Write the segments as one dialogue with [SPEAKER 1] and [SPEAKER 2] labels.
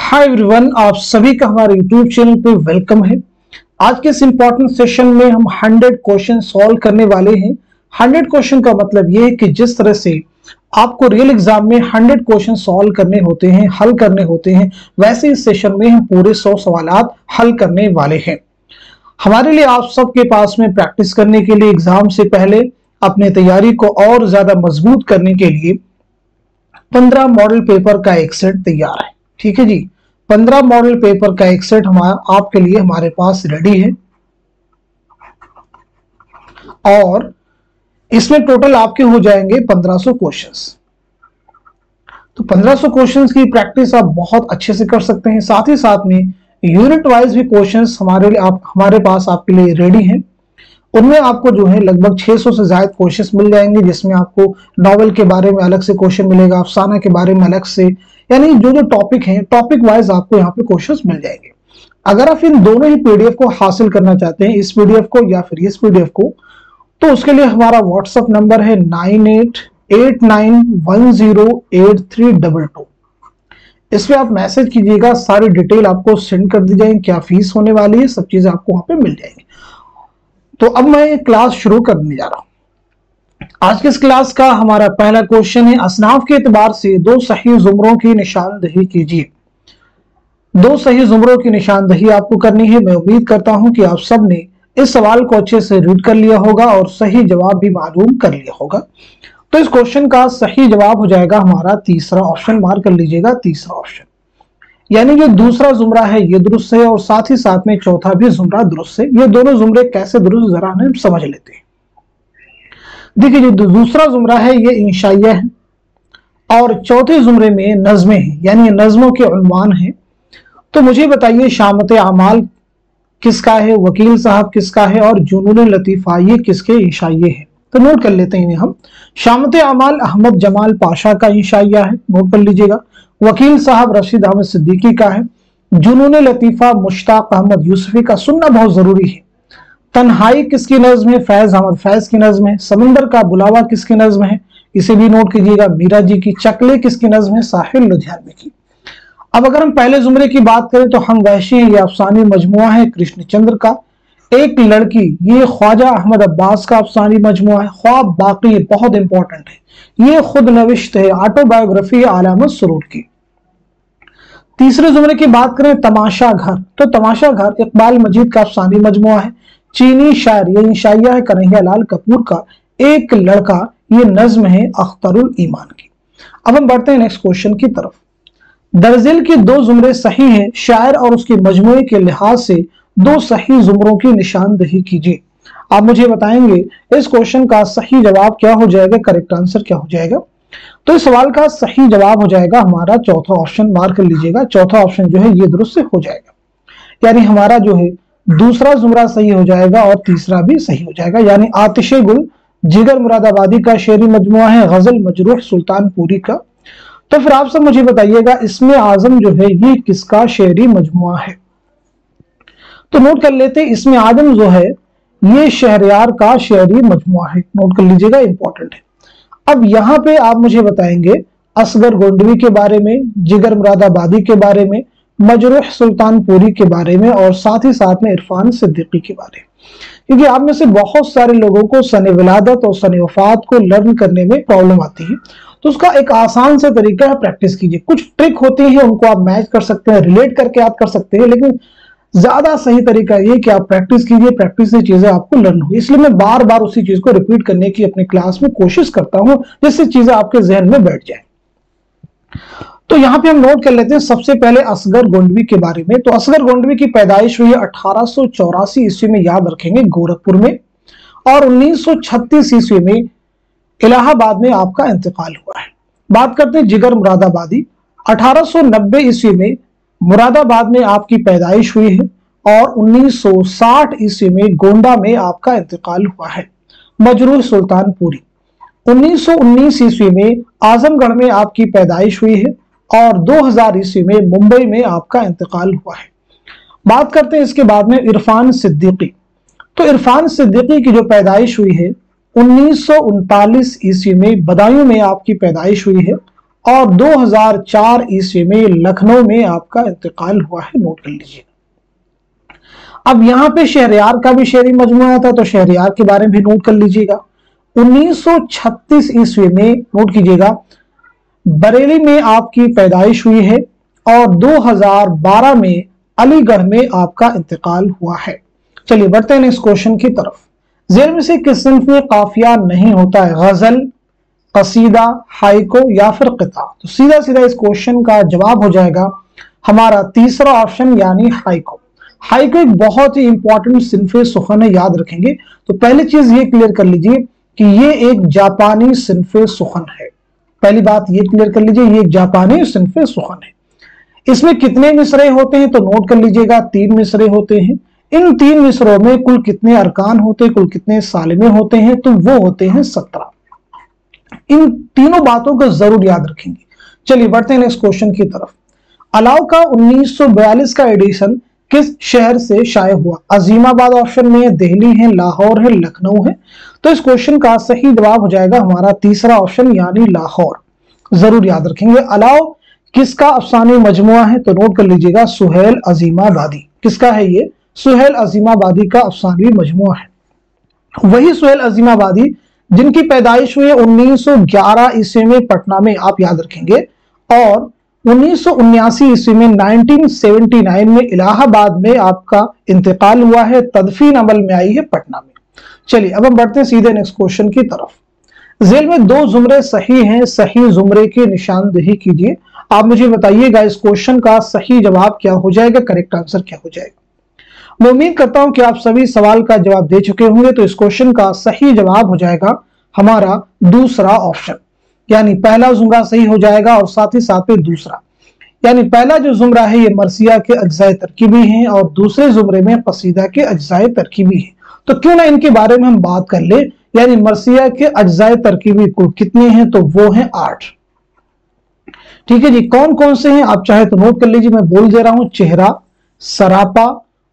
[SPEAKER 1] Hi everyone, आप सभी का हमारे यूट्यूब चैनल पे वेलकम है। आज के इस इंपॉर्टेंट सेशन में हम 100 क्वेश्चन सॉल्व करने वाले हैं। 100 क्वेश्चन का मतलब ये है कि जिस तरह से आपको रियल एग्जाम में 100 क्वेश्चन सॉल्व करने होते हैं, हल करने होते हैं, वैसे इस सेशन में हम पूरे 100 सवालात हल करने वाले हैं। हमारे लिए आप सबके पास में प्रैक्टिस करने के लिए, एग्जाम से पहले अपने तैयारी को और ज्यादा मजबूत करने के लिए 15 मॉडल पेपर का एक सेट तैयार है। ठीक है जी, 15 मॉडल पेपर का एक सेट आपके लिए हमारे पास रेडी है और इसमें टोटल आपके हो जाएंगे 1500 क्वेश्चंस। तो 1500 क्वेश्चंस की प्रैक्टिस आप बहुत अच्छे से कर सकते हैं। साथ ही साथ में यूनिट वाइज भी क्वेश्चंस हमारे पास आपके लिए रेडी हैं। उनमें आपको जो है लगभग 600 से ज्यादा क्वेश्चंस मिल जाएंगे, जिसमें आपको नॉवेल के बारे में अलग से क्वेश्चन मिलेगा, अफसाना के बारे में अलग से, यानी जो जो टॉपिक हैं टॉपिक वाइज आपको यहाँ पे क्वेश्चंस मिल जाएंगे। अगर आप इन दोनों ही पीडीएफ को हासिल करना चाहते हैं, इस पीडीएफ को या फिर इस पीडीएफ को, तो उसके लिए हमारा व्हाट्सएप नंबर है 9889108322। इसमें आप मैसेज कीजिएगा, सारी डिटेल आपको सेंड कर दी जाएगी, क्या फीस होने वाली है, सब चीजें आपको वहां पे मिल जाएंगी। तो अब मैं क्लास शुरू करने जा रहा हूं। आज के इस क्लास का हमारा पहला क्वेश्चन है, असनाफ के एतबार से दो सही जुमरों की निशानदही कीजिए। दो सही जुमरों की निशानदही आपको करनी है। मैं उम्मीद करता हूं कि आप सब ने इस सवाल को अच्छे से रीड कर लिया होगा और सही जवाब भी मालूम कर लिया होगा। तो इस क्वेश्चन का सही जवाब हो जाएगा हमारा तीसरा ऑप्शन। मार्क कर लीजिएगा, तीसरा ऑप्शन, यानी जो दूसरा जुमरा है ये दुरुस्त है और साथ ही साथ में चौथा भी जुमरा दुरुस्त है। ये दोनों जुमरे कैसे दुरुस्त, जरा हम समझ लेते हैं। देखिए, जो दूसरा जुमरा है ये इंशाइया है और चौथे जुमरे में नज़में हैं, यानी नज़मों के उन्वान हैं। तो मुझे बताइए, शामत अमाल किसका है, वकील साहब किसका है और जुनून लतीफा ये किसके इंशाइये हैं। तो नोट कर लेते हैं हम। शामत अमाल अहमद जमाल पाशा का इंशाइया है, नोट कर लीजिएगा। वकील साहब रशीद अहमद सिद्दीकी का है। जुनून लतीफा मुश्ताक अहमद यूसुफी का, सुनना बहुत जरूरी है। तन्हाई किसकी नज्म है, फैज अहमद फैज की नज्म है। समंदर का बुलावा किसकी नज्म है, इसे भी नोट कीजिएगा, मीरा जी की। चकले किसकी नज्म है, साहिल लुधियानवी की। अब अगर हम पहले जुमरे की बात करें तो हम वहशी है, ये अफसानी मजमुआ है कृष्णचंद्र का। एक लड़की, ये ख्वाजा अहमद अब्बास का अफसानी मजमुआ है। ख्वाब बाकी बहुत इंपॉर्टेंट है, ये खुद नविश्त है, ऑटोबायोग्राफी है आलामत सुरूर की। तीसरे जुमरे की बात करें, तमाशा घर, तो तमाशा घर इकबाल मजीद का अफसानी मजमुआ है। चीनी शायर, ये इंशाइया है कन्हैया लाल कपूर का। एक लड़का, ये नज्म है अख्तरुल ईमान की। अब हम बढ़ते हैं नेक्स्ट क्वेश्चन की तरफ। दरजिल के दो जुमरे सही हैं, शायर और उसके मजमुए के लिहाज से दो सही जुमरों की निशानदही कीजिए। आप मुझे बताएंगे इस क्वेश्चन का सही जवाब क्या हो जाएगा, करेक्ट आंसर क्या हो जाएगा। तो इस सवाल का सही जवाब हो जाएगा हमारा चौथा ऑप्शन। मार्क कर लीजिएगा, चौथा ऑप्शन जो है ये दुरुस्त हो जाएगा, यानी हमारा जो है दूसरा जुमरा सही हो जाएगा और तीसरा भी सही हो जाएगा। यानी आतिशे गुल जिगर मुरादाबादी का शेरी मजमुआ है, गजल मजरूह सुल्तानपुरी का। तो फिर आप सब मुझे बताइएगा, इसमें आजम जो है ये किसका शेरी मजमुआ है। तो नोट कर लेते हैं, इसमें आजम जो है ये शहरयार का शेरी मजमुआ है, नोट कर लीजिएगा, इंपॉर्टेंट है। अब यहाँ पे आप मुझे बताएंगे असगर गोंडवी के बारे में, जिगर मुरादाबादी के बारे में, मजरूह सुल्तानपुरी के बारे में और साथ ही साथ में इरफान सिद्दीकी के बारे में। क्योंकि आप में से बहुत सारे लोगों को सने विलादत और सने वफात को लर्न करने में प्रॉब्लम आती है, तो उसका एक आसान सा तरीका है, प्रैक्टिस कीजिए। कुछ ट्रिक होती है, उनको आप मैच कर सकते हैं, रिलेट करके आप कर सकते हैं, लेकिन ज्यादा सही तरीका ये कि आप प्रैक्टिस कीजिए, प्रैक्टिस से चीजें आपको लर्न हो। इसलिए मैं बार बार उसी चीज को रिपीट करने की अपनी क्लास में कोशिश करता हूं, जिससे चीजें आपके जहन में बैठ जाए। तो यहाँ पे हम नोट कर लेते हैं सबसे पहले असगर गोंडवी के बारे में। तो असगर गोंडवी की पैदाइश हुई है 1884 ईस्वी में, याद रखेंगे, गोरखपुर में, और 1936 ईस्वी में इलाहाबाद में आपका इंतकाल हुआ है। बात करते हैं जिगर मुरादाबादी, 1890 ईस्वी में मुरादाबाद में आपकी पैदाइश हुई है और 1960 ईस्वी में गोंडा में आपका इंतकाल हुआ है। मजरूह सुल्तानपुरी 1919 ईस्वी में आजमगढ़ में आपकी पैदाइश हुई है और 2000 ईस्वी में मुंबई में आपका इंतकाल हुआ है। बात करते हैं इसके बाद में इरफान सिद्दीकी। तो इरफान सिद्दीकी की जो पैदाइश हुई है 1939 ईस्वी में बदायूं में आपकी पैदाइश हुई है और 2004 ईस्वी में लखनऊ में आपका इंतकाल हुआ है, नोट कर लीजिए। अब यहां पे शहरयार का भी शेरी मजमूआ था, तो शहरयार के बारे में भी नोट कर लीजिएगा। 1936 ईस्वी में नोट कीजिएगा बरेली में आपकी पैदाइश हुई है और 2012 में अलीगढ़ में आपका इंतकाल हुआ है। चलिए बढ़ते हैं नेक्स्ट क्वेश्चन की तरफ। जेल में से किस सिंफ में काफिया नहीं होता है? गजल, कसीदा, हाइको या फिर किता? तो सीधा सीधा इस क्वेश्चन का जवाब हो जाएगा हमारा तीसरा ऑप्शन यानी हाइको। हाइको एक बहुत ही इंपॉर्टेंट सिंफ सुखन है, याद रखेंगे। तो पहली चीज ये क्लियर कर लीजिए कि ये एक जापानी सिंफ सुखन है। पहली बात ये क्लियर कर लीजिए, ये एक जापानी सिंफ सुखन है। इसमें कितने मिसरे होते हैं? तो नोट कर लीजिएगा 3 मिसरे होते हैं। इन 3 मिसरों में कुल कितने अरकान होते हैं, कुल कितने सालिमे होते हैं? तो वो होते हैं 17। इन तीनों बातों को जरूर याद रखेंगे। चलिए बढ़ते हैं नेक्स्ट क्वेश्चन की तरफ। अलाउ का 1942 का एडिशन किस शहर से शाये हुआ? अजीमाबाद ऑप्शन में है, दिल्ली है, लाहौर है, लखनऊ है। तो इस क्वेश्चन का सही जवाब हो जाएगा हमारा तीसरा ऑप्शन यानी लाहौर। जरूर याद रखेंगे। अलाउ किसका अफसानी मजमुआ है? तो नोट कर लीजिएगा सुहेल अजीमाबादी। किसका है ये? सुहेल अजीमाबादी का अफसानी मजमुआ है। वही सुहेल अजीमाबादी जिनकी पैदाइश हुई है 1911 ईस्वी में पटना में, आप याद रखेंगे, और 1979 ईस्वी में 1979 में इलाहाबाद में आपका इंतकाल हुआ है, तदफीन अमल में आई है पटना में। चलिए अब हम बढ़ते हैं सीधे नेक्स्ट क्वेश्चन की तरफ। जेल में 2 जुमरे सही हैं, सही जुमरे की निशानदेही कीजिए। आप मुझे बताइएगा इस क्वेश्चन का सही जवाब क्या हो जाएगा, करेक्ट आंसर क्या हो जाएगा। मैं उम्मीद करता हूं कि आप सभी सवाल का जवाब दे चुके होंगे। तो इस क्वेश्चन का सही जवाब हो जाएगा हमारा दूसरा ऑप्शन, यानी पहला जुमरा सही हो जाएगा और साथ ही साथ में दूसरा, यानी पहला जो जुमरा है ये मरसिया के अज्जाए तरकीबी हैं और दूसरे जुमरे में कसीदा के अज्जाए तरकीबी हैं। तो क्यों ना इनके बारे में हम बात कर ले। यानी मरसिया के अज्जाए तरकीबी कुल कितने हैं? तो वो हैं 8। ठीक है जी। कौन कौन से हैं आप चाहे तो नोट कर लीजिए, मैं बोल दे रहा हूं। चेहरा, सरापा,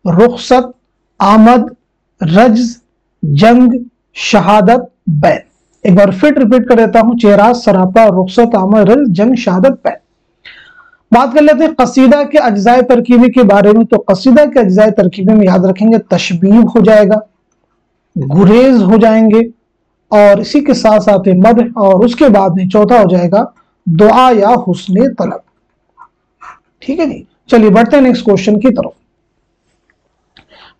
[SPEAKER 1] रुखसत, आमद, रज्ज, जंग, शहादत, बैन। एक बार फिर रिपीट कर देता हूं। चेहरा, सरापा, रुखसत, आमद, रज्ज, जंग, शहादत, बैन। बात कर लेते हैं कसीदा के अज्जाए तरकीबी के बारे में। तो कसीदा के अज्जाए तरकीबी में याद रखेंगे तशबीह हो जाएगा, गुरेज हो जाएंगे, और इसी के साथ साथ मद, और उसके बाद में चौथा हो जाएगा दुआ या हुस्ने तलब। ठीक है जी। चलिए बढ़ते हैं नेक्स्ट क्वेश्चन की तरफ।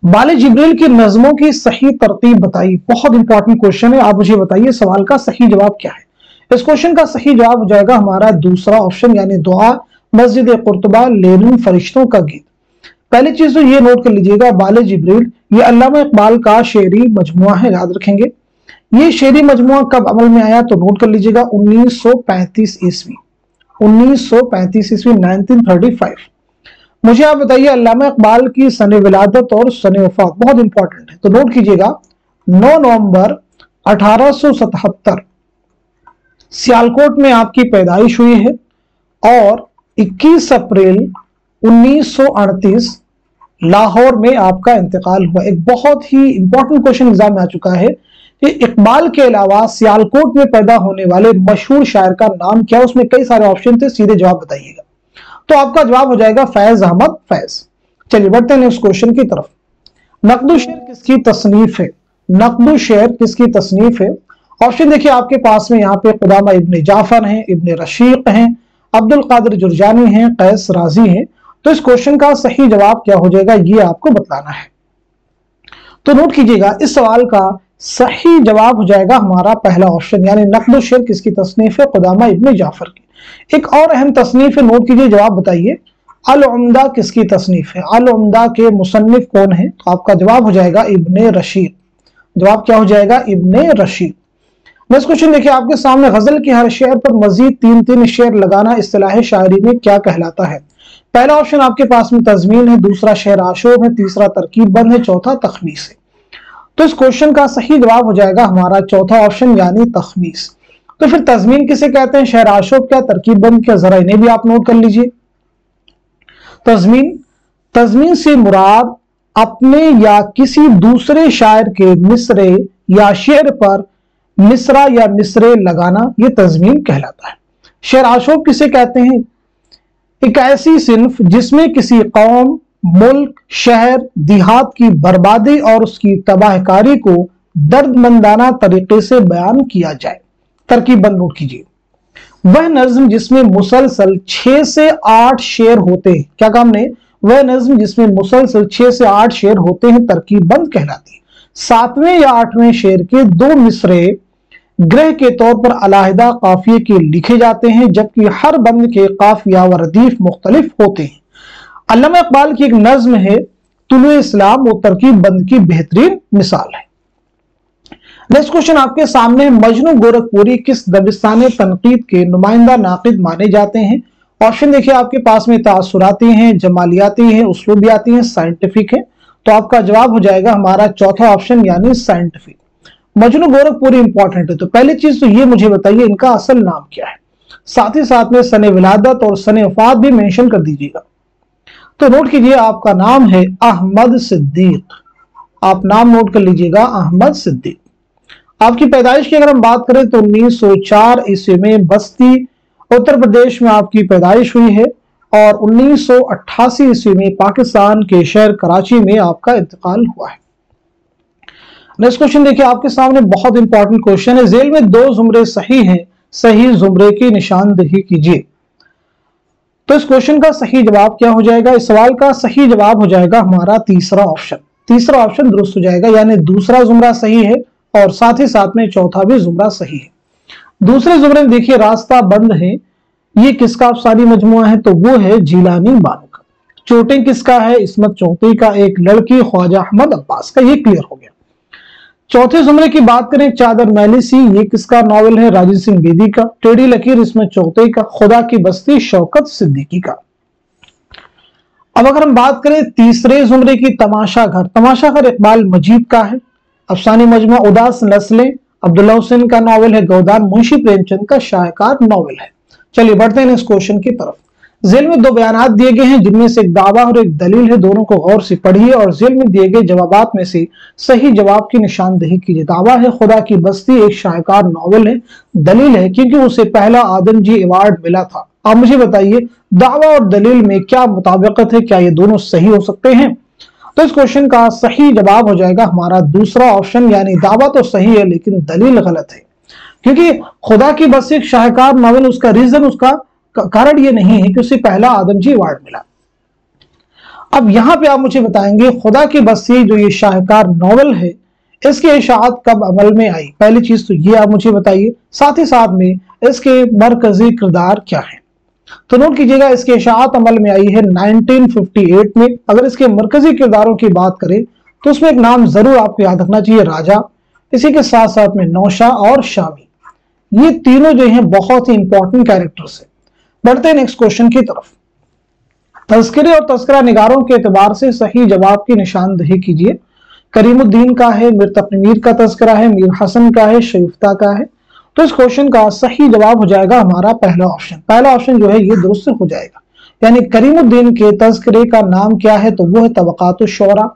[SPEAKER 1] बाले जिब्रील की नज़मों की सही तरतीब बताइए। बहुत इंपॉर्टेंट क्वेश्चन है। आप मुझे बताइए सवाल का सही जवाब क्या है। इस क्वेश्चन का सही जवाब हो जाएगा हमारा दूसरा ऑप्शन, यानी दुआ, मस्जिद कुर्तबा, लेनिन, फरिश्तों का गीत। पहली चीज तो ये नोट कर लीजिएगा, बाले जिब्रील ये अल्लामा इकबाल का शेरी मजमुआ है, याद रखेंगे। ये शेरी मजमुआ कब अमल में आया? तो नोट कर लीजिएगा 1935 ईस्वी। 1935 ईस्वी 1935। मुझे आप बताइए अल्लामा इकबाल की सने विलादत और सने वफात, बहुत इंपॉर्टेंट है। तो नोट कीजिएगा 9 नवंबर 1877 सियालकोट में आपकी पैदाइश हुई है और 21 अप्रैल 1938 लाहौर में आपका इंतकाल हुआ। एक बहुत ही इंपॉर्टेंट क्वेश्चन एग्जाम में आ चुका है कि इकबाल के अलावा सियालकोट में पैदा होने वाले मशहूर शायर का नाम क्या? उसमें कई सारे ऑप्शन थे, सीधे जवाब बताइएगा। तो आपका जवाब हो जाएगा फैज अहमद फैज। चलिए बढ़ते हैं नेक्स्ट क्वेश्चन की तरफ। नक़्दु शेर किसकी तसनीफ है? नक़्दु शेर किसकी तसनीफ है? ऑप्शन देखिए आपके पास में, यहाँ पे खुदामा इब्ने जाफर हैं, इब्ने रशीक हैं, अब्दुल कादिर जुरजानी हैं, कैस राजी हैं। तो इस क्वेश्चन का सही जवाब क्या हो जाएगा ये आपको बताना है। तो नोट कीजिएगा इस सवाल का सही जवाब हो जाएगा हमारा पहला ऑप्शन, यानी नक़्दु शेर किसकी तसनीफ है? खुदामा इब्ने जाफर की। एक और अहम तसनीफ है, नोट कीजिए, जवाब बताइए। अल उम्दा किसकी तसनीफ है? अल उम्दा के मुसन्निफ कौन है? तो आपका जवाब हो जाएगा इब्ने रशीद। जवाब क्या हो जाएगा? इब्ने रशीद। नेक्स्ट क्वेश्चन देखिए आपके सामने, गजल के हर शेर पर मजीद 3-3 शेर लगाना इस्तिलाह शायरी में क्या कहलाता है? पहला ऑप्शन आपके पास में तजमीन है, दूसरा शेर आशोब है, तीसरा तरकीब बंद है, चौथा तखमीस है। तो इस क्वेश्चन का सही जवाब हो जाएगा हमारा चौथा ऑप्शन, यानी तखमीस। तो फिर तजमीन किसे कहते हैं, शेर आशोब क्या, तरकीब बंद क्या? जरा इन्हें भी आप नोट कर लीजिए। तजमीन से मुराद अपने या किसी दूसरे शायर के मिसरे या शेर पर मिसरा या मिसरे लगाना, ये तजमीन कहलाता है। शेर आशोब किसे कहते हैं? एक ऐसी सिन्फ जिसमें किसी कौम, मुल्क, शहर, देहात की बर्बादी और उसकी तबाहकारी को दर्दमंदाना तरीके से बयान किया जाए। तरकीब बंद नोट कीजिए। वह नज्म जिसमें मुसलसल 6 से 8 शेर होते हैं, क्या काम ने? वह नज्म जिसमें मुसलसल 6 से 8 शेर होते हैं तरकीब बंद कहलाती है। 7वें या 8वें शेर के 2 मिसरे ग्रह के तौर पर अलहदा काफिये के लिखे जाते हैं, जबकि हर बंद के काफिया व रदीफ मुख्तलिफ होते हैं। अल्लामा इकबाल की एक नज्म है तुलुए इस्लाम, वो तरकीब बंद की बेहतरीन मिसाल है। नेक्स्ट क्वेश्चन आपके सामने, मजनू गोरखपुरी किस दबिस्तान तनकीद के नुमाइंदा नाकिद माने जाते हैं? ऑप्शन देखिए आपके पास में, तासुराती हैं, जमालियाती हैं, उसलूबियाती हैं, साइंटिफिक है। तो आपका जवाब हो जाएगा हमारा चौथा ऑप्शन यानी साइंटिफिक। मजनू गोरखपुरी इंपॉर्टेंट है, तो पहली चीज तो ये मुझे बताइए इनका असल नाम क्या है, साथ ही साथ में सने विलादत और सने वफात भी मेंशन कर दीजिएगा। तो नोट कीजिए आपका नाम है अहमद सिद्दीक। आप नाम नोट कर लीजिएगा, अहमद सिद्दीक। आपकी पैदाइश की अगर हम बात करें तो 1904 ईस्वी में बस्ती उत्तर प्रदेश में आपकी पैदाइश हुई है और 1988 ईस्वी में पाकिस्तान के शहर कराची में आपका इंतकाल हुआ है। नेक्स्ट क्वेश्चन देखिए आपके सामने, बहुत इंपॉर्टेंट क्वेश्चन है। जेल में 2 जुमरे सही हैं, सही जुमरे की निशानदेही कीजिए। तो इस क्वेश्चन का सही जवाब क्या हो जाएगा? इस सवाल का सही जवाब हो जाएगा हमारा तीसरा ऑप्शन। तीसरा ऑप्शन दुरुस्त हो जाएगा, यानी दूसरा जुमरा सही है और साथ ही साथ में चौथा भी जुमरा सही है। दूसरे जुमरे में देखिए रास्ता बंद है, ये किसका अफसानी मजमुआ है? तो वो है जीलानी बानो का। चोटें किसका है? इस्मत चौधरी का, एक लड़की ख्वाजा अहमद अब्बास का। ये क्लियर हो गया। चौथे जुमरे की बात करें, चादर मैली सी, ये किसका नॉवेल है? राजेंद्र सिंह बेदी का। टेढ़ी लकीर इस्मत चौधरी का। खुदा की बस्ती शौकत सिद्दीकी का। अब अगर हम बात करें तीसरे जुमरे की, तमाशा घर, तमाशा घर इकबाल मजीद का है। अफसानी मजमुआ उदास नस्लें अब्दुल्ला हुसैन का नॉवेल है। गोदान मुंशी प्रेमचंद का शाहकार नॉवेल है। चलिए बढ़ते हैं इस क्वेश्चन की तरफ। जेल में 2 बयानात दिए गए हैं, जिनमें से एक दावा और एक दलील है। दोनों को गौर से पढ़िए और जेल में दिए गए जवाबात में से सही जवाब की निशानदेही कीजिए। दावा है खुदा की बस्ती एक शाहकार नॉवेल है। दलील है क्योंकि उसे पहला आदमजी अवार्ड मिला था। आप मुझे बताइए दावा और दलील में क्या मुताबिकत है, क्या ये दोनों सही हो सकते हैं? तो इस क्वेश्चन का सही जवाब हो जाएगा हमारा दूसरा ऑप्शन, यानी दावा तो सही है लेकिन दलील गलत है। क्योंकि खुदा की बस्ती एक शाहकार नॉवेल, उसका रीजन, उसका कारण ये नहीं है कि उसे पहला आदमजी अवार्ड मिला। अब यहां पे आप मुझे बताएंगे खुदा की बस्ती जो ये शाहकार नॉवेल है, इसकी इशाअत कब अमल में आई? पहली चीज तो ये आप मुझे बताइए। साथ ही साथ में इसके मरकजी किरदार क्या है? तो नोट कीजिएगा इसकी इशाअत अमल में आई है 1958 में। अगर इसके मरकजी किरदारों की बात करें तो उसमें एक नाम जरूर आपको याद रखना चाहिए, राजा। इसी के साथ साथ में नौशा और शामी, ये तीनों जो हैं बहुत ही इंपॉर्टेंट कैरेक्टर्स हैं। बढ़ते हैं नेक्स्ट क्वेश्चन की तरफ। तज़किरे और तज़किरा निगारों के एतबार से सही जवाब की निशानदेही कीजिए। करीमुद्दीन का है, मीर तकी मीर का तज़किरा है, मीर हसन का है, शरीफ्ता का है। तो इस क्वेश्चन का सही जवाब हो जाएगा हमारा पहला ऑप्शन। पहला ऑप्शन जो है ये दुरुस्त हो जाएगा, यानी करीमुद्दीन के तज़किरे का नाम क्या है? तो वो है तबक़ातुश्शुअरा।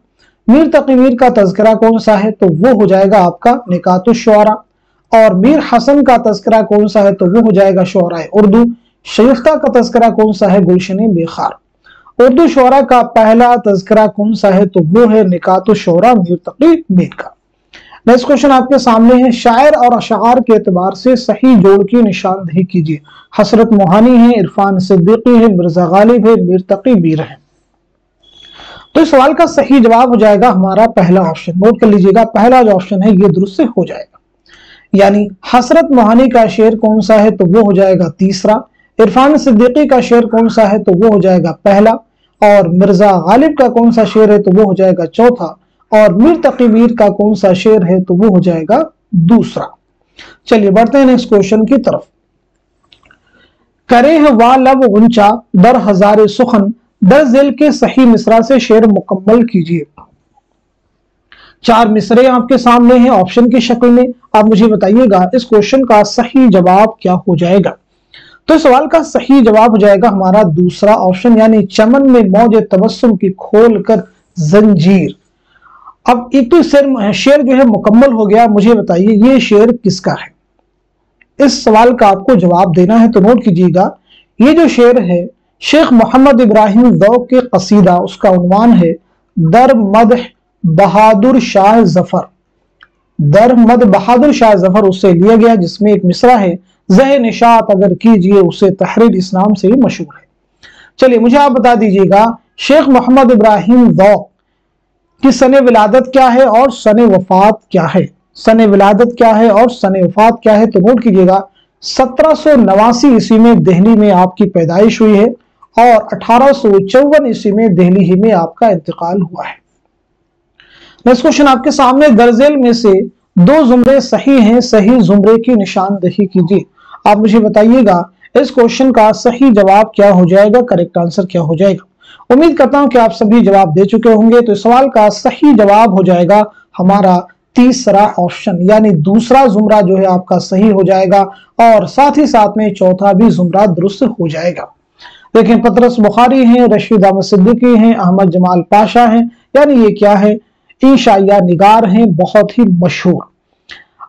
[SPEAKER 1] मीर तकी मीर का तज़किरा कौन सा है? तो वो हो जाएगा आपका निकातुश्शुअरा। और मीर हसन का तज़किरा कौन सा है? तो वो हो जाएगा शुअरा उर्दू। शरीफ्ता का तज़किरा कौन सा है? गुलशन बेखार। उर्दू शुअरा का पहला तज़किरा कौन सा है? तो वो है निकातुश्शुअरा मीर तकी मीर का। नेक्स्ट क्वेश्चन आपके सामने है, शायर और अशार के एतबार से सही जोड़ की निशानदेही कीजिए। हसरत मोहानी है, इरफान सिद्दीकी है, मिर्जा गालिब है, मीर तकी मीर है। तो इस सवाल का सही जवाब हो जाएगा हमारा पहला ऑप्शन। नोट कर लीजिएगा, पहला जो ऑप्शन है ये दुरुस्त हो जाएगा, यानी हसरत मोहानी का शेर कौन सा है? तो वो हो जाएगा तीसरा। इरफान सिद्दीकी का शेर कौन सा है? तो वो हो जाएगा पहला। और मिर्जा गालिब का कौन सा शेर है? तो वो हो जाएगा चौथा। और मीर तकी मीर का कौन सा शेर है? तो वो हो जाएगा दूसरा। चलिए बढ़ते हैं नेक्स्ट क्वेश्चन की तरफ। करे है वा लब गुंचा दर हजारे सुखन, दर जेल के सही मिसरा से शेर मुकम्मल कीजिए। 4 मिसरे आपके सामने हैं ऑप्शन की शक्ल में। आप मुझे बताइएगा इस क्वेश्चन का सही जवाब क्या हो जाएगा? तो सवाल का सही जवाब हो जाएगा हमारा दूसरा ऑप्शन, यानी चमन में मौज तबस्सुम की खोल कर जंजीर। अब एक तो शेर जो है मुकम्मल हो गया। मुझे बताइए ये शेर किसका है? इस सवाल का आपको जवाब देना है। तो नोट कीजिएगा, ये जो शेर है शेख मोहम्मद इब्राहिम ज़ौक़ के कसीदा, उसका उन्वान है दर मदह बहादुर शाह जफर। दर मद बहादुर शाह जफर उससे लिया गया, जिसमें एक मिसरा है, ज़ह निशात अगर कीजिए उसे तहरीर इस नाम से ही मशहूर है। चलिए मुझे आप बता दीजिएगा, शेख मोहम्मद इब्राहिम ज़ौक़ की सने विलादत क्या है और सने वफात क्या है? सने विलादत क्या है और सने वफात क्या है? तो नोट कीजिएगा, 1789 ईस्वी में दिल्ली में आपकी पैदाइश हुई है और 1854 ईस्वी में दिल्ली ही में आपका इंतकाल हुआ है। नेक्स्ट क्वेश्चन आपके सामने, दर्जेल में से दो जुमरे सही हैं, सही जुमरे की निशानदेही कीजिए। आप मुझे बताइएगा इस क्वेश्चन का सही जवाब क्या हो जाएगा, करेक्ट आंसर क्या हो जाएगा। उम्मीद करता हूं कि आप सभी जवाब दे चुके होंगे। तो इस सवाल का सही जवाब हो जाएगा हमारा तीसरा ऑप्शन, यानी दूसरा जुमरा जो है आपका सही हो जाएगा और साथ ही साथ में चौथा भी जुमरा दुरुस्त हो जाएगा। देखें, पतरस बुखारी हैं, रशीद अहमद सिद्दीकी हैं, अहमद जमाल पाशा हैं, यानी ये क्या है, ईशाइया निगार हैं, बहुत ही मशहूर।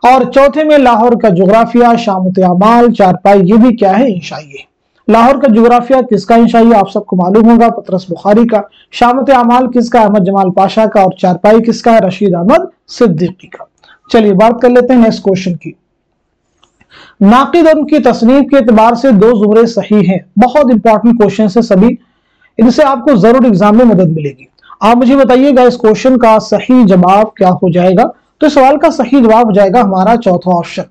[SPEAKER 1] और चौथे में लाहौर का जुग्राफिया, शामत अमाल, चारपाई, ये भी क्या है, ईशाइये। लाहौर का जुग्राफिया किसका ईशाइया, आप सबको मालूम होगा, पतरस बुखारी का। शामत अमाल किसका, अहमद जमाल पाशा का। और चारपाई किसका है, रशीद अहमद सिद्दीकी का। चलिए बात कर लेते हैं नेक्स्ट क्वेश्चन की। नाकिद और उनकी तसनीफ के एतबार से दो जुमरे सही हैं। बहुत इंपॉर्टेंट क्वेश्चन है सभी, इनसे आपको जरूर एग्जाम में मदद मिलेगी। आप मुझे बताइएगा इस क्वेश्चन का सही जवाब क्या हो जाएगा। तो सवाल का सही जवाब हो जाएगा हमारा चौथा ऑप्शन,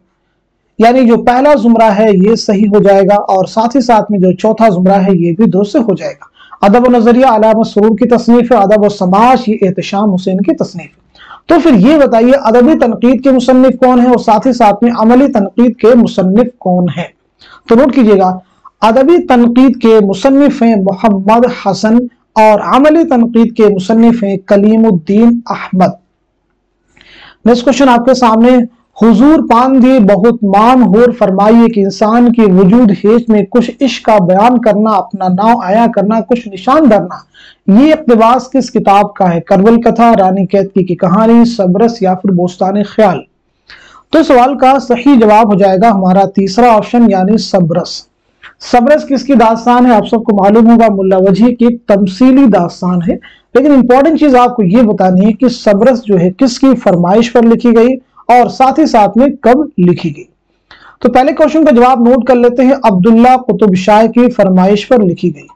[SPEAKER 1] यानी जो पहला जुमरा है ये सही हो जाएगा और साथ ही साथ में जो चौथा जुमरा है ये भी दुरुस्त हो जाएगा। अदब व नजरिया अलामा सुरूर की तसनीफ है, अदब व समाज ये एहतशाम हुसैन की तसनीफ है। तो फिर ये बताइए अदबी तनकीद के मुसन्निफ कौन है और साथ ही साथ में अमली तनकीद के मुसन्निफ कौन है। तो नोट कीजिएगा, अदबी तनकीद के मुसन्निफ हैं मोहम्मद हसन और अमली तनकीद के मुसन्निफ हैं कलीमुद्दीन अहमद। नेक्स्ट क्वेश्चन आपके सामने, हुजूर पांदी बहुत मान होर फरमाइए कि इंसान की वजूद हेच में कुछ इश्क का बयान करना, अपना नाव आया करना, कुछ निशान धरना, ये इक़्तिबास किस किताब का है? करबल कथा, रानी कैतकी की कहानी, सबरस या फिर बोस्तान ख्याल। तो सवाल का सही जवाब हो जाएगा हमारा तीसरा ऑप्शन, यानी सबरस। सबरस किसकी दास्तान है? आप सबको मालूम होगा, मुल्ला वजही की तमसीली दास्तान है। लेकिन इंपॉर्टेंट चीज आपको ये बतानी है कि सबरस जो है किसकी फरमाइश पर लिखी गई और साथ ही साथ में कब लिखी गई। तो पहले क्वेश्चन का जवाब नोट कर लेते हैं, अब्दुल्ला कुतुब शाह की फरमाइश पर लिखी गई।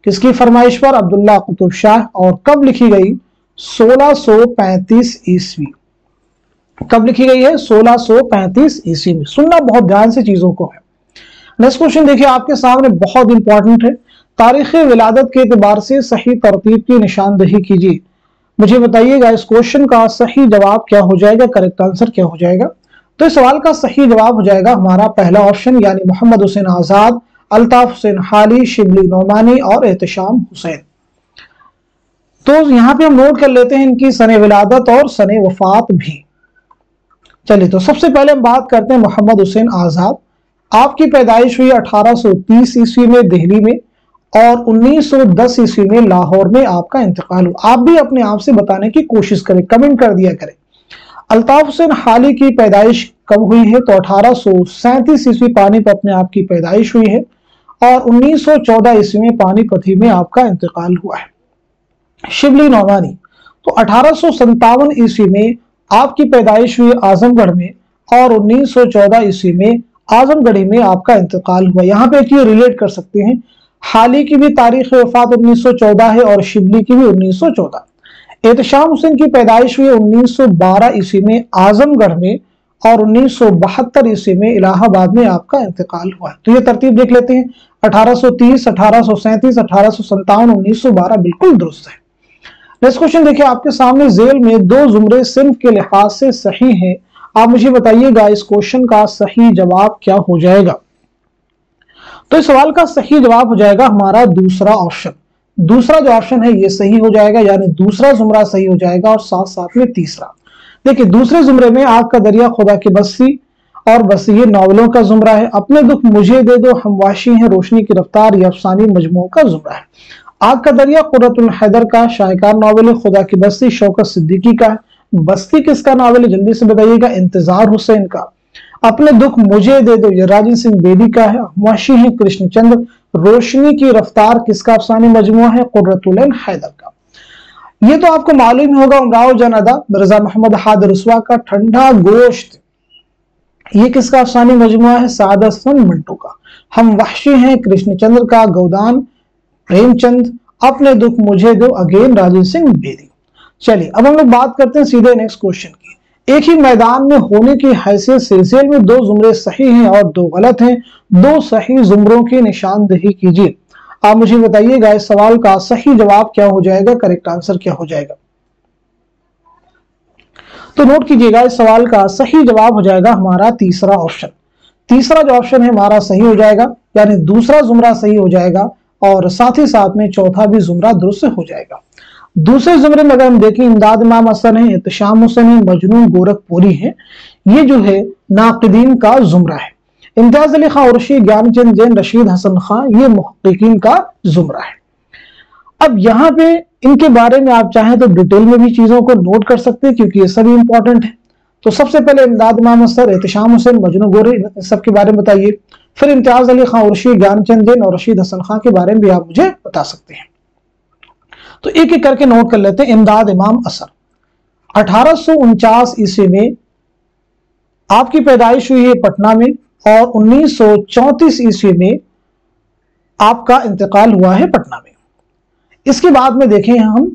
[SPEAKER 1] किसकी फरमाइश पर? अब्दुल्ला कुतुब शाह। और कब लिखी गई? 1635 ईस्वी। कब लिखी गई है? 1635 ईस्वी में। सुनना बहुत ध्यान से चीजों को है। नेक्स्ट क्वेश्चन देखिए आपके सामने, बहुत इंपॉर्टेंट है। तारीख विलादत के एतबार से सही तरतीब की निशानदेही कीजिए। मुझे बताइएगा इस क्वेश्चन का सही जवाब क्या हो जाएगा, करेक्ट आंसर क्या हो जाएगा। तो इस सवाल का सही जवाब हो जाएगा हमारा पहला ऑप्शन, यानी मोहम्मद हुसैन आजाद, अल्ताफ हुसैन हाली, शिबली नौमानी और एहतशाम हुसैन। तो यहां पे हम नोट कर लेते हैं इनकी सने विलादत और सने वफात भी। चलिए तो सबसे पहले हम बात करते हैं मोहम्मद हुसैन आजाद। आपकी पैदाइश हुई 1830 ईस्वी में दिल्ली में और 1910 ईस्वी में लाहौर में आपका इंतकाल हुआ। आप भी अपने आप से बताने की कोशिश करें, कमेंट कर दिया करें। अल्ताफ हुसैन हाली की पैदाइश कब हुई है? तो 1837 ईस्वी पानीपत में आपकी पैदाइश हुई है और 1914 ईस्वी में पानीपत ही में आपका इंतकाल हुआ है। शिबली नौमानी तो 1857 ईस्वी में आपकी पैदाइश हुई आजमगढ़ में और 1914 ईस्वी में आजमगढ़ में आपका इंतकाल हुआ। यहाँ पे ये रिलेट कर सकते हैं, हाली की भी तारीख वफात 1914 है और शिबली की भी 1914। एहतशाम हुसैन की पैदाइश हुई 1912 ईस्वी में आजमगढ़ में और 1972 ईस्वी में इलाहाबाद में आपका इंतकाल हुआ। तो ये तरतीब देख लेते हैं, 1830, 1837, 1857, 1912 बिल्कुल दुरुस्त है। नेक्स्ट क्वेश्चन देखिए आपके सामने, जेल में दो जुमरे सिर्फ के लिहाज से सही हैं। आप मुझे बताइएगा इस क्वेश्चन का सही जवाब क्या हो जाएगा। तो इस सवाल का सही जवाब हो जाएगा हमारा दूसरा ऑप्शन। दूसरा जो ऑप्शन है ये सही हो जाएगा, यानी दूसरा जुमरा सही हो जाएगा और साथ साथ में तीसरा। देखिए दूसरे जुमरे में आग का दरिया, खुदा की बस्ती और बस ये नॉवलों का जुमरा है। अपने दुख मुझे दे दो, हमवाशी है, रोशनी की रफ्तार, ये अफसानी मजमू का जुमरा है। आग का दरिया कुर्रतुल हैदर का शाहकार नॉवल है। खुदा की बस्ती शौकत सिद्दीकी का है। बस्ती किसका नॉवल है जल्दी से बताइएगा? इंतजार हुसैन का। अपने दुख मुझे दे दो ये राजन सिंह बेदी का है। वहशी है कृष्णचंद्र। रोशनी की रफ्तार किसका अफसानी मजमुआ है? कुर्रतुल ऐन हैदर का। ये तो आपको मालूम ही होगा। उमराव जान अदा मिर्जा मोहम्मद हाद रसवा का। ठंडा गोश्त ये किसका अफसानी मजमुआ है? सादत हसन मिंटो का। हम वहशी हैं कृष्णचंद्र का। गोदान प्रेमचंद। अपने दुख मुझे दो अगेन राजन सिंह बेदी। चलिए अब हम लोग बात करते हैं सीधे नेक्स्ट क्वेश्चन की। एक ही मैदान में होने की हैसियत से जेल में दो जुमरे सही हैं और दो गलत हैं। दो सही जुमरों की निशानदेही कीजिए। आप मुझे बताइएगा इस सवाल का सही जवाब क्या हो जाएगा, करेक्ट आंसर क्या हो जाएगा। तो नोट कीजिएगा इस सवाल का सही जवाब हो जाएगा हमारा तीसरा ऑप्शन। तीसरा जो ऑप्शन है हमारा सही हो जाएगा, यानी दूसरा जुमरा सही हो जाएगा और साथ ही साथ में चौथा भी जुमरा दुरुस्त हो जाएगा। दूसरे जुमरे में अगर हम देखें इमदाद इमाम हसन है, एहतशाम हुसैन है, मजनू गोरखपुरी है। ये जो है नाकिदीन का जुमरा है। इम्तियाज अली खां उर्शी, ज्ञानचंद जैन, रशीद हसन खान ये मुहक्किकीन का जुमरा है। अब यहाँ पे इनके बारे में आप चाहें तो डिटेल में भी चीजों को नोट कर सकते हैं क्योंकि ये सभी इंपॉर्टेंट है। तो सबसे पहले इमदाद इमाम हसन, एहतशाम हुसैन, मजनू गोरे सब के बारे में बताइए। फिर इम्तियाज अली खां उर्शी, ज्ञानचंद जैन और रशीद हसन खान के बारे में भी आप मुझे बता सकते हैं। तो एक एक करके नोट कर लेते हैं। इमदाद इमाम असर 1849 ईस्वी में आपकी पैदाइश हुई है पटना में और 1934 ईस्वी में आपका इंतकाल हुआ है पटना में। इसके बाद में देखें हम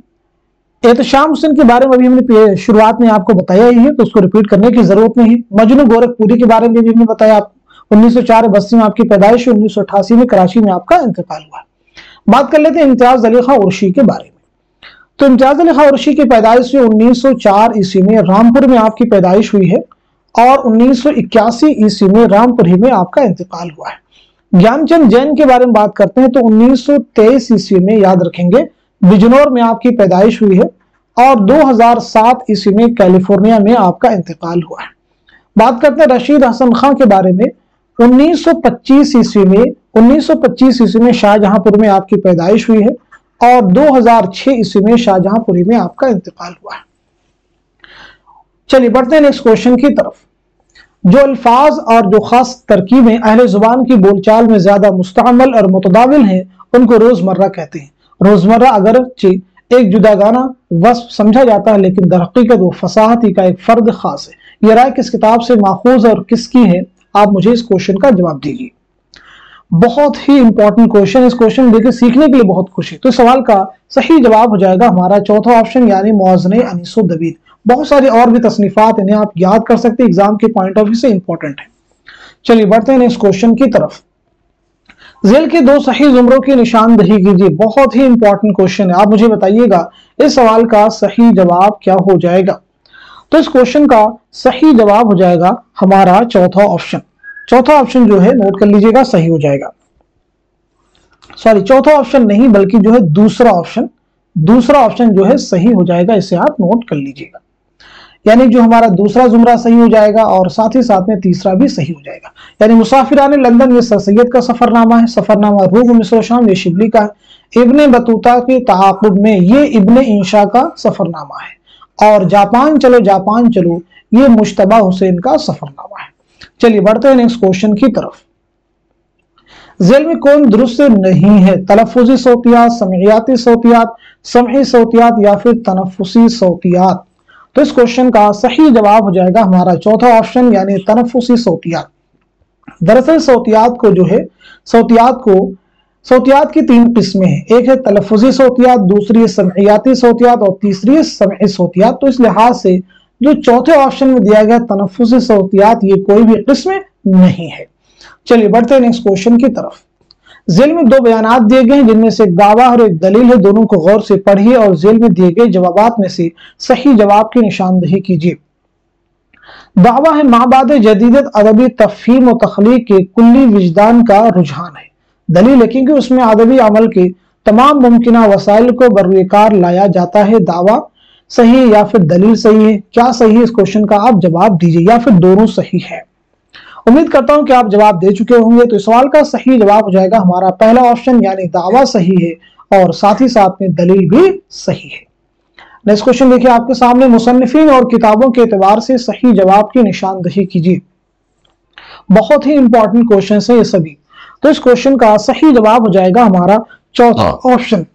[SPEAKER 1] एहतशाम हुसैन के बारे में अभी हमने शुरुआत में आपको बताया ही है तो उसको रिपीट करने की जरूरत नहीं है। मजनू गोरखपुरी के बारे में भी हमने बताया। आप 1904 बस्ती में आपकी पैदाइश, 1988 में कराची में आपका इंतकाल हुआ। बात कर लेते हैं इम्तियाज अली खां उर्शी के बारे में। तो इम्तियाज अली खां उर्शी की पैदाइश 1904 ईस्वी में रामपुर में आपकी पैदाइश हुई है और 1981 ईस्वी में रामपुर ही में आपका इंतकाल हुआ है। ज्ञानचंद जैन के बारे में बात करते हैं तो 1923 ईस्वी में, याद रखेंगे, बिजनौर में आपकी पैदाइश हुई है और 2007 ईस्वी में कैलिफोर्निया में आपका इंतकाल हुआ है। बात करते हैं रशीद हसन खान के बारे में। 1925 ईस्वी में शाहजहांपुर में आपकी पैदाइश हुई है और 2006 ईस्वी में शाहजहांपुरी में आपका इंतकाल हुआ है। चलिए बढ़ते हैं नेक्स्ट क्वेश्चन की तरफ। जो अल्फाज और जो खास तरकीबें अहले जुबान की बोलचाल में ज्यादा मुस्तअमल और मुतदाविल हैं उनको रोजमर्रा कहते हैं। रोजमर्रा अगरचे एक जुदागाना वस्फ समझा जाता है लेकिन दरहकीकत वो फसाहती का एक फर्द खास है। ये राय किस किताब से माखूज और किसकी है? आप मुझे इस क्वेश्चन का जवाब दीजिए। बहुत ही इंपॉर्टेंट क्वेश्चन। इस क्वेश्चन देखिए सीखने के लिए बहुत खुशी। तो सवाल का सही जवाब हो जाएगा हमारा चौथा ऑप्शन यानी मुअज़्ज़ने अनीसो दबीद। बहुत सारे और भी तसनीफात इन्हें आप याद कर सकते हैं, एग्जाम के पॉइंट ऑफ व्यू से इंपॉर्टेंट है। चलिए बढ़ते हैं नेक्स्ट क्वेश्चन की तरफ। जेल के दो सही जुमरों की निशानदेही कीजिए। बहुत ही इंपॉर्टेंट क्वेश्चन है। आप मुझे बताइएगा इस सवाल का सही जवाब क्या हो जाएगा। तो इस क्वेश्चन का सही जवाब हो जाएगा हमारा चौथा ऑप्शन। चौथा ऑप्शन जो है नोट कर लीजिएगा, सही हो जाएगा। सॉरी, चौथा ऑप्शन नहीं बल्कि जो है दूसरा ऑप्शन। दूसरा ऑप्शन जो है सही हो जाएगा, इसे आप नोट कर लीजिएगा। यानी जो हमारा दूसरा जुमरा सही हो जाएगा और साथ ही साथ में तीसरा भी सही हो जाएगा। यानी मुसाफिरान लंदन ये सर सैयद का सफरनामा है। सफरनामा रूम मिस्र शाम ये शिबली का है। इब्ने बतूता के ताक़ुब में ये इब्ने इंशा का सफरनामा है और जापान चलो जापान चलो ये मुश्तबा हुसैन का सफरनामा है। चलिए बढ़ते हैं नेक्स्ट क्वेश्चन की तरफ। जेल में कौन दुरुस्त नहीं है? तलफ़ुज़ी सौतियात, समईयाती सौतियात, समई सौतियात या फिर तनफ़ुसी सौतियात। तो इस क्वेश्चन का सही जवाब हो जाएगा हमारा चौथा ऑप्शन यानी तनफ़ुसी सौतियात। दरअसल सौतियात को जो है सौतियात की तीन किस्में हैं। एक है तलफ़ुज़ी सौतियात, दूसरी है समईयाती सौतियात और तीसरी है समई सौतियात। तो इस लिहाज से जो चौथे ऑप्शन में दिया गया तनफ़ुज़ी सौतियात ये कोई भी किस्म नहीं है। चलिए बढ़ते हैं नेक्स्ट क्वेश्चन की तरफ। जेल में दो बयानात दिए गए हैं जिनमें से एक दावा और एक दलील है। दोनों को गौर से पढ़िए और जेल में दिए गए जवाबात में से सही जवाब की निशानदेही कीजिए। दावा है माबाद जदीदत अदबी तफ़हीम और तख्लीक के कुल्ली विजदान का रुझान है। दलील है क्योंकि उसमें अदबी अमल के तमाम मुमकिना वसाइल को बरकार लाया जाता है। दावा सही है या फिर दलील सही है? क्या सही है? इस क्वेश्चन का आप जवाब दीजिए या फिर दोनों सही है। उम्मीद करता हूं कि आप जवाब दे चुके होंगे। तो इस सवाल का सही जवाब हो जाएगा हमारा पहला ऑप्शन यानी दावा सही है और साथ ही साथ में दलील भी सही है। नेक्स्ट क्वेश्चन देखिए आपके सामने। मुसन्निफीन और किताबों के एतबार से सही जवाब की निशानदेही कीजिए। बहुत ही इंपॉर्टेंट क्वेश्चन है ये सभी। तो इस क्वेश्चन का सही जवाब हो जाएगा हमारा चौथा ऑप्शन।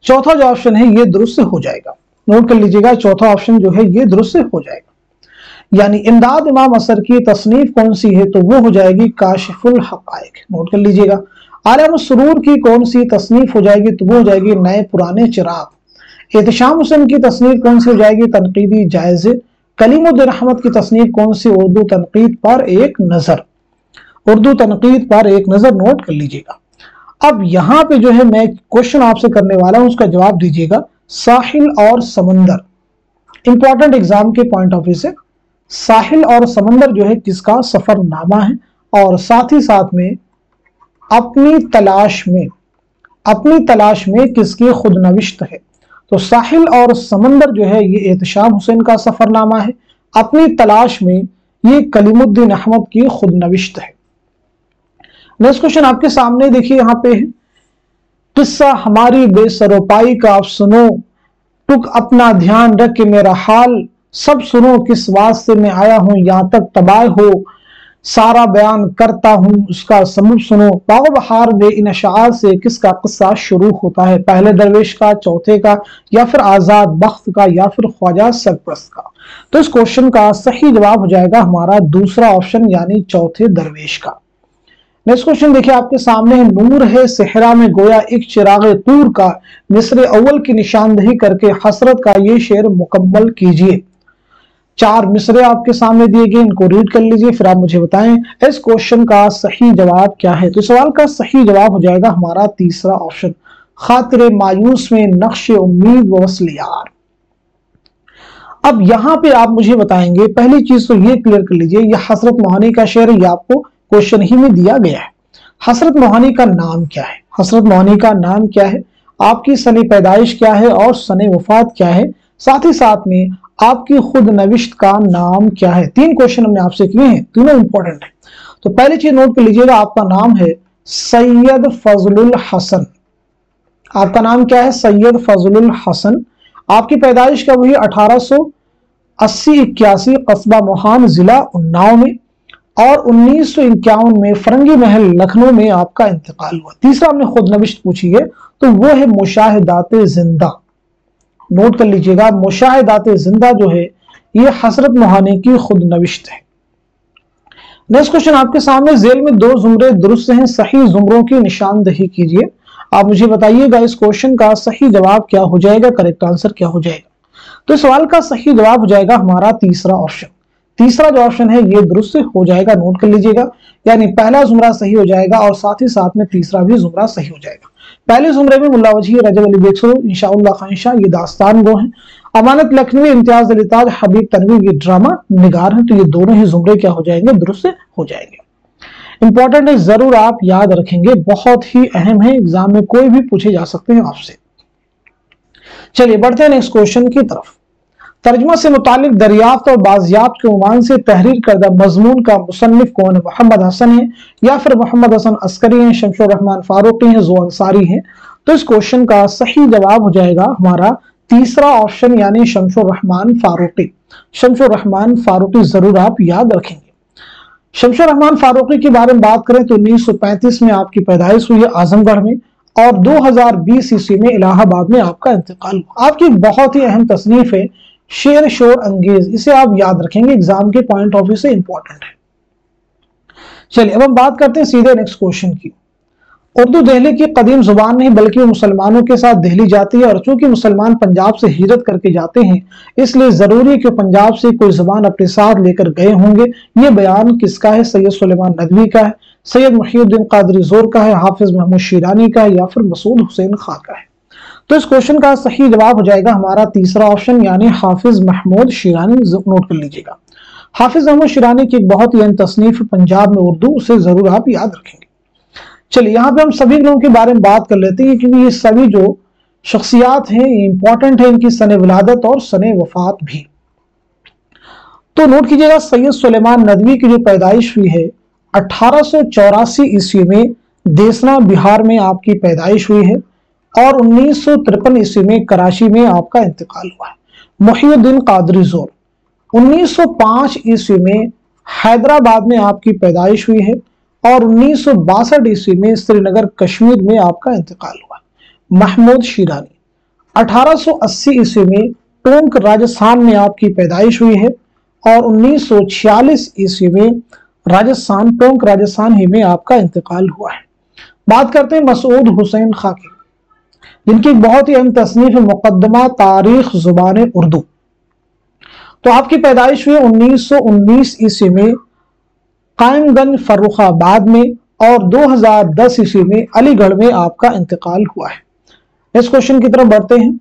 [SPEAKER 1] चौथा जो ऑप्शन है ये दुरुस्त हो जाएगा, नोट कर लीजिएगा, चौथा ऑप्शन जो है ये दुरुस्त हो जाएगा। यानी इमदाद इमाम असर की तसनीफ कौन सी है, तो वो हो जाएगी काशिफुल हकाइक, नोट कर लीजिएगा। आलम सुरूर की कौन सी तसनीफ हो जाएगी, तो वो हो जाएगी नए पुराने चिराग। एहतशाम हुसैन की तसनीफ कौन सी हो जाएगी, तनकीदी जायज़े। कलीमुद्दीन अहमद की तसनीफ कौन सी, उर्दू तनकीद पर एक नजर, उर्दू तनकीद पर एक नजर, नोट कर लीजिएगा। अब यहां पे जो है मैं क्वेश्चन आपसे करने वाला हूं, उसका जवाब दीजिएगा। साहिल और समंदर, इंपॉर्टेंट एग्जाम के पॉइंट ऑफ व्यू से, साहिल और समंदर जो है किसका सफरनामा है, और साथ ही साथ में अपनी तलाश में किसकी खुदनविश्त है। तो साहिल और समंदर जो है ये एहतशाम हुसैन का सफरनामा है, अपनी तलाश में ये कलीमुद्दीन अहमद की खुदनविश्त है। नेक्स्ट क्वेश्चन आपके सामने देखिए, यहां पे है, किस्सा हमारी बेसरोपाई का आप सुनो, टुक अपना ध्यान रख के मेरा हाल सब सुनो, किस वास्ते में आया हूं यहां तक तबाह हो, सारा बयान करता हूं उसका सबूत सुनो। बाग बहार में इन अशार से किसका किस्सा शुरू होता है, पहले दरवेश का, चौथे का, या फिर आजाद बख्त का, या फिर ख्वाजा सरप्रस्त का। तो इस क्वेश्चन का सही जवाब हो जाएगा हमारा दूसरा ऑप्शन, यानी चौथे दरवेश का। नेक्स्ट क्वेश्चन देखिए आपके सामने है, नूर है सेहरा में गोया एक चिराग तूर का, मिस्र अव्वल की निशानदही करके हसरत का ये शेर मुकम्मल कीजिए। चार मिसरे आपके सामने दिए गए, इनको रीड कर लीजिए, फिर आप मुझे बताएं इस क्वेश्चन का सही जवाब क्या है। तो सवाल का सही जवाब हो जाएगा हमारा तीसरा ऑप्शन, खातिर मायूस में नक्श उम्मीद व वस्ल यार। अब यहां पे आप मुझे बताएंगे, पहली चीज तो ये क्लियर कर लीजिए, ये हसरत मोहानी का शेर ये आपको क्वेश्चन ही में दिया गया है। हसरत मोहानी का नाम क्या है, हसरत मोहानी का नाम क्या है, आपकी सने पैदाइश क्या है और सने वफात क्या है, साथ ही साथ में आपकी खुद नविश्त का नाम क्या है। तीन क्वेश्चन हमने आपसे किए हैं, तीनों इंपॉर्टेंट है। तो पहली चीज नोट कर लीजिएगा, आपका नाम है सैयद फजलुल हसन। आपका नाम क्या है, सैयद फजलुल हसन। आपकी पैदाइश का वही 1880-81 कस्बा मोहान जिला उन्नाव में, और 1951 में फरंगी महल लखनऊ में आपका इंतकाल हुआ। तीसरा हमने खुद नविश्त पूछी है, तो वो है मुशाहिदात जिंदा, नोट कर लीजिएगा। मुशाहिदात जिंदा जो है ये हसरत मोहानी की खुद नविश्त है। नेक्स्ट क्वेश्चन आपके सामने, जेल में दो जुमरे दुरुस्त हैं, सही जुमरों की निशानदही कीजिए। आप मुझे बताइएगा इस क्वेश्चन का सही जवाब क्या हो जाएगा, करेक्ट आंसर क्या हो जाएगा। तो इस सवाल का सही जवाब हो जाएगा हमारा तीसरा ऑप्शन। तीसरा जो ऑप्शन है ये दुरुस्त हो जाएगा, नोट कर लीजिएगा। यानी पहला जुमरा सही हो जाएगा और साथ ही साथ में तीसरा भी जुमरा सही हो जाएगा। पहले जुमरे में मुल्ला वजी, रजब अली बेगसरो, इंशाउल्लाह खान शाह ये दास्तान गो हैं, अमानत लखनवी, इम्तियाज अली ताज, हबीब तनवीर ये ड्रामा निगार हैं। तो ये दोनों ही जुमरे क्या हो जाएंगे, दुरुस्त हो जाएंगे। इंपॉर्टेंट है, जरूर आप याद रखेंगे, बहुत ही अहम है, एग्जाम में कोई भी पूछे जा सकते हैं आपसे। चलिए बढ़ते हैं नेक्स्ट क्वेश्चन की तरफ। तर्जुमा से मुतालिक दरियाफ्त और बाजियाफ्त के उमान से तहरीर करदा मजमून का मुसन्निफ कौन है, मोहम्मद हसन है या फिर मोहम्मद हसन अस्करी हैं, शमशुर रहमान फारूकी हैं, ज़ो अंसारी हैं। तो इस क्वेश्चन का सही जवाब हो जाएगा हमारा तीसरा ऑप्शन, यानी शमशुर रहमान फारूकी। शमशुर रहमान फारूकी जरूर आप याद रखेंगे। शमशुर रहमान फारूकी के बारे में बात करें तो 1935 में आपकी पैदाइश हुई है आजमगढ़ में, और 2020 ईस्वी में इलाहाबाद में आपका इंतकाल हुआ। आपकी बहुत ही अहम तसनीफ है शेर शोर अंगेज, इसे आप याद रखेंगे, एग्जाम के पॉइंट ऑफ व्यू से इंपॉर्टेंट है। चलिए अब हम बात करते हैं सीधे नेक्स्ट क्वेश्चन की। उर्दू दिल्ली की कदीम जुबान नहीं बल्कि वो मुसलमानों के साथ दिल्ली जाती है, और चूंकि मुसलमान पंजाब से हिजरत करके जाते हैं इसलिए जरूरी है कि पंजाब से कोई जुबान अपने साथ लेकर गए होंगे। ये बयान किसका है, सैयद सुलेमान नदवी का है, सैयद मुहीउद्दीन कादरी जोर का है, हाफिज महमूद शिरानी का है, या फिर मसूद हुसैन खां का है। तो इस क्वेश्चन का सही जवाब हो जाएगा हमारा तीसरा ऑप्शन, यानी हाफिज महमूद शिरानी। नोट कर लीजिएगा, हाफिज महमूद शिरानी की एक बहुत ही अहम तसनीफ पंजाब में उर्दू, उसे जरूर आप याद रखेंगे। चलिए यहाँ पे हम सभी लोगों के बारे में बात कर लेते हैं, क्योंकि ये सभी जो शख्सियात हैं ये इंपॉर्टेंट है, इनकी सने विलादत और सने वफात भी। तो नोट कीजिएगा, सैयद सुलेमान नदवी की जो पैदाइश हुई है 1884 ईस्वी में देसना बिहार में आपकी पैदाइश हुई है, और 1953 ईस्वी में कराची में आपका इंतकाल हुआ है। मुहीउद्दीन कादरी जोर 1905 ईस्वी में हैदराबाद में आपकी पैदाइश हुई है और 1962 ईस्वी में श्रीनगर कश्मीर में आपका इंतकाल हुआ। महमूद शिरानी 1880 ईस्वी में टोंक राजस्थान में आपकी पैदाइश हुई है और 1946 ईस्वी में राजस्थान टोंक राजस्थान ही में आपका इंतकाल हुआ है। बात करते हैं मसूद हुसैन खाकी, जिनकी बहुत ही अहम तसनीफ मुकद्दमा तारीख जुबान उर्दू। तो आपकी पैदाइश हुई 1919 ईस्वी में कायमगंज फर्रुखाबाद में और 2010 ईस्वी में अलीगढ़ में आपका इंतकाल हुआ है। इस क्वेश्चन की तरफ बढ़ते हैं।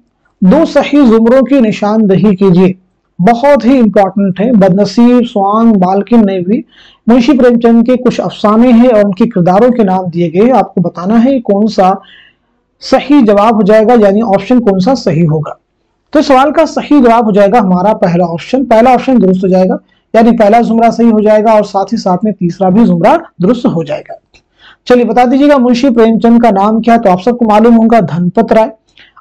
[SPEAKER 1] दो सही जुमरों की निशानदही कीजिए, बहुत ही इंपॉर्टेंट है। बदनसीब, स्वांग, मालकिन नईवी, मुंशी प्रेमचंद के कुछ अफसाने हैं और उनके किरदारों के नाम दिए गए। आपको बताना है कौन सा सही जवाब हो जाएगा, यानी ऑप्शन कौन सा सही होगा। तो सवाल का सही जवाब हो जाएगा हमारा पहला ऑप्शन। पहला ऑप्शन दुरुस्त हो जाएगा, यानी पहला जुमरा सही हो जाएगा और साथ ही साथ में तीसरा भी जुमरा दुरुस्त हो जाएगा। चलिए बता दीजिएगा मुंशी प्रेमचंद का नाम क्या है। तो आप सबको मालूम होगा धनपत राय।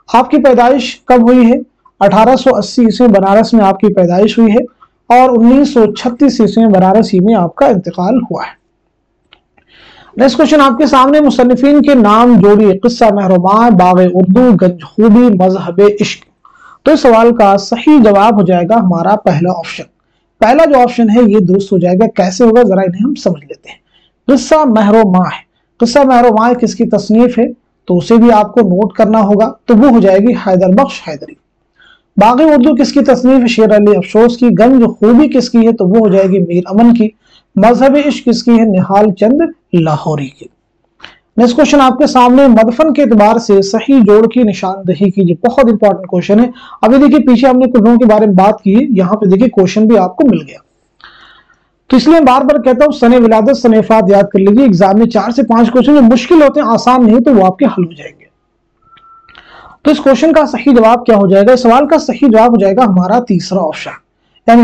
[SPEAKER 1] आपकी पैदाइश कब हुई है? 1880 ईस्वी में बनारस में आपकी पैदाइश हुई है और 1936 ईस्वी में बनारस ही में आपका इंतकाल हुआ है। नेक्स्ट क्वेश्चन आपके सामने, मुसन्निफीन के नाम जोड़िए। किस्सा महरुमा, बाग़े उर्दू, गंज खूबी, मजहब इश्क। तो इस सवाल का सही जवाब हो जाएगा हमारा पहला ऑप्शन। पहला जो ऑप्शन है ये दुरुस्त हो जाएगा। कैसे होगा जरा इन्हें हम समझ लेते हैं। किस्सा महरुमा है, किस्सा महरुमा किसकी तसनीफ है? तो उसे भी आपको नोट करना होगा। तो वो हो जाएगी हैदर बख्श हैदरी। बाग़े उर्दू किसकी तसनीफ है? शेर अली अफसोस की। गंज खूबी किसकी है? तो वो हो जाएगी मीर अमन की। मजहब इश्क किसकी है? निहाल चंद लाहौरी की। नेक्स्ट क्वेश्चन आपके सामने, मदफन के एतबार से सही जोड़ की निशानदही कीजिए। बहुत इंपॉर्टेंट क्वेश्चन है। अभी देखिए पीछे हमने कुछ लोगों के बारे में बात की है, यहाँ पे देखिए क्वेश्चन भी आपको मिल गया। तो इसलिए बार बार कहता हूँ सने विलादत सने वफात याद कर लीजिए। एग्जाम में 4 से 5 क्वेश्चन जो मुश्किल होते हैं, आसान नहीं, तो वो आपके हल हो जाएंगे। तो इस क्वेश्चन का सही जवाब क्या हो जाएगा? इस सवाल का सही जवाब हो जाएगा हमारा तीसरा ऑप्शन, यानी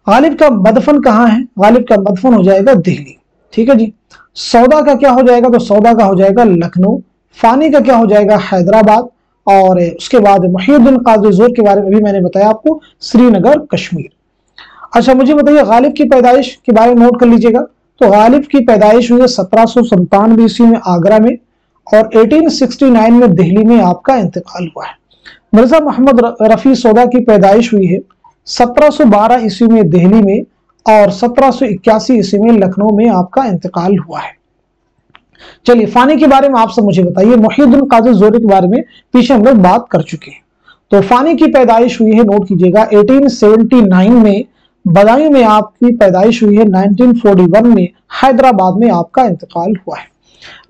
[SPEAKER 1] गालिब का मदफन कहाँ है? गालिब का मदफन हो जाएगा दिल्ली। ठीक है जी। सौदा का क्या हो जाएगा? तो सौदा का हो जाएगा लखनऊ। फानी का क्या हो जाएगा? हैदराबाद। और उसके बाद मुहीउद्दीन काजी ज़ोर के बारे में भी मैंने बताया आपको, श्रीनगर कश्मीर। अच्छा मुझे बताइए गालिब की पैदाइश के बारे में नोट कर लीजिएगा। तो गालिब की पैदाइश हुई है 1797 ईस्वी में आगरा में और 1869 में दिल्ली में आपका इंतकाल हुआ है। मिर्जा मोहम्मद रफी सौदा की पैदाइश हुई है 1712 ईस्वी में दिल्ली में और 1781 ईस्वी में लखनऊ में आपका इंतकाल हुआ है। चलिए फानी के बारे में आप सब मुझे बताइए। मुहीउद्दीन काजी ज़ोरी के बारे में पीछे हम लोग बात कर चुके हैं। तो फानी की पैदाइश हुई है, नोट कीजिएगा, 1879 में। बदायूं में आपकी पैदाइश हुई है 1941 में। हैदराबाद में आपका इंतकाल हुआ है।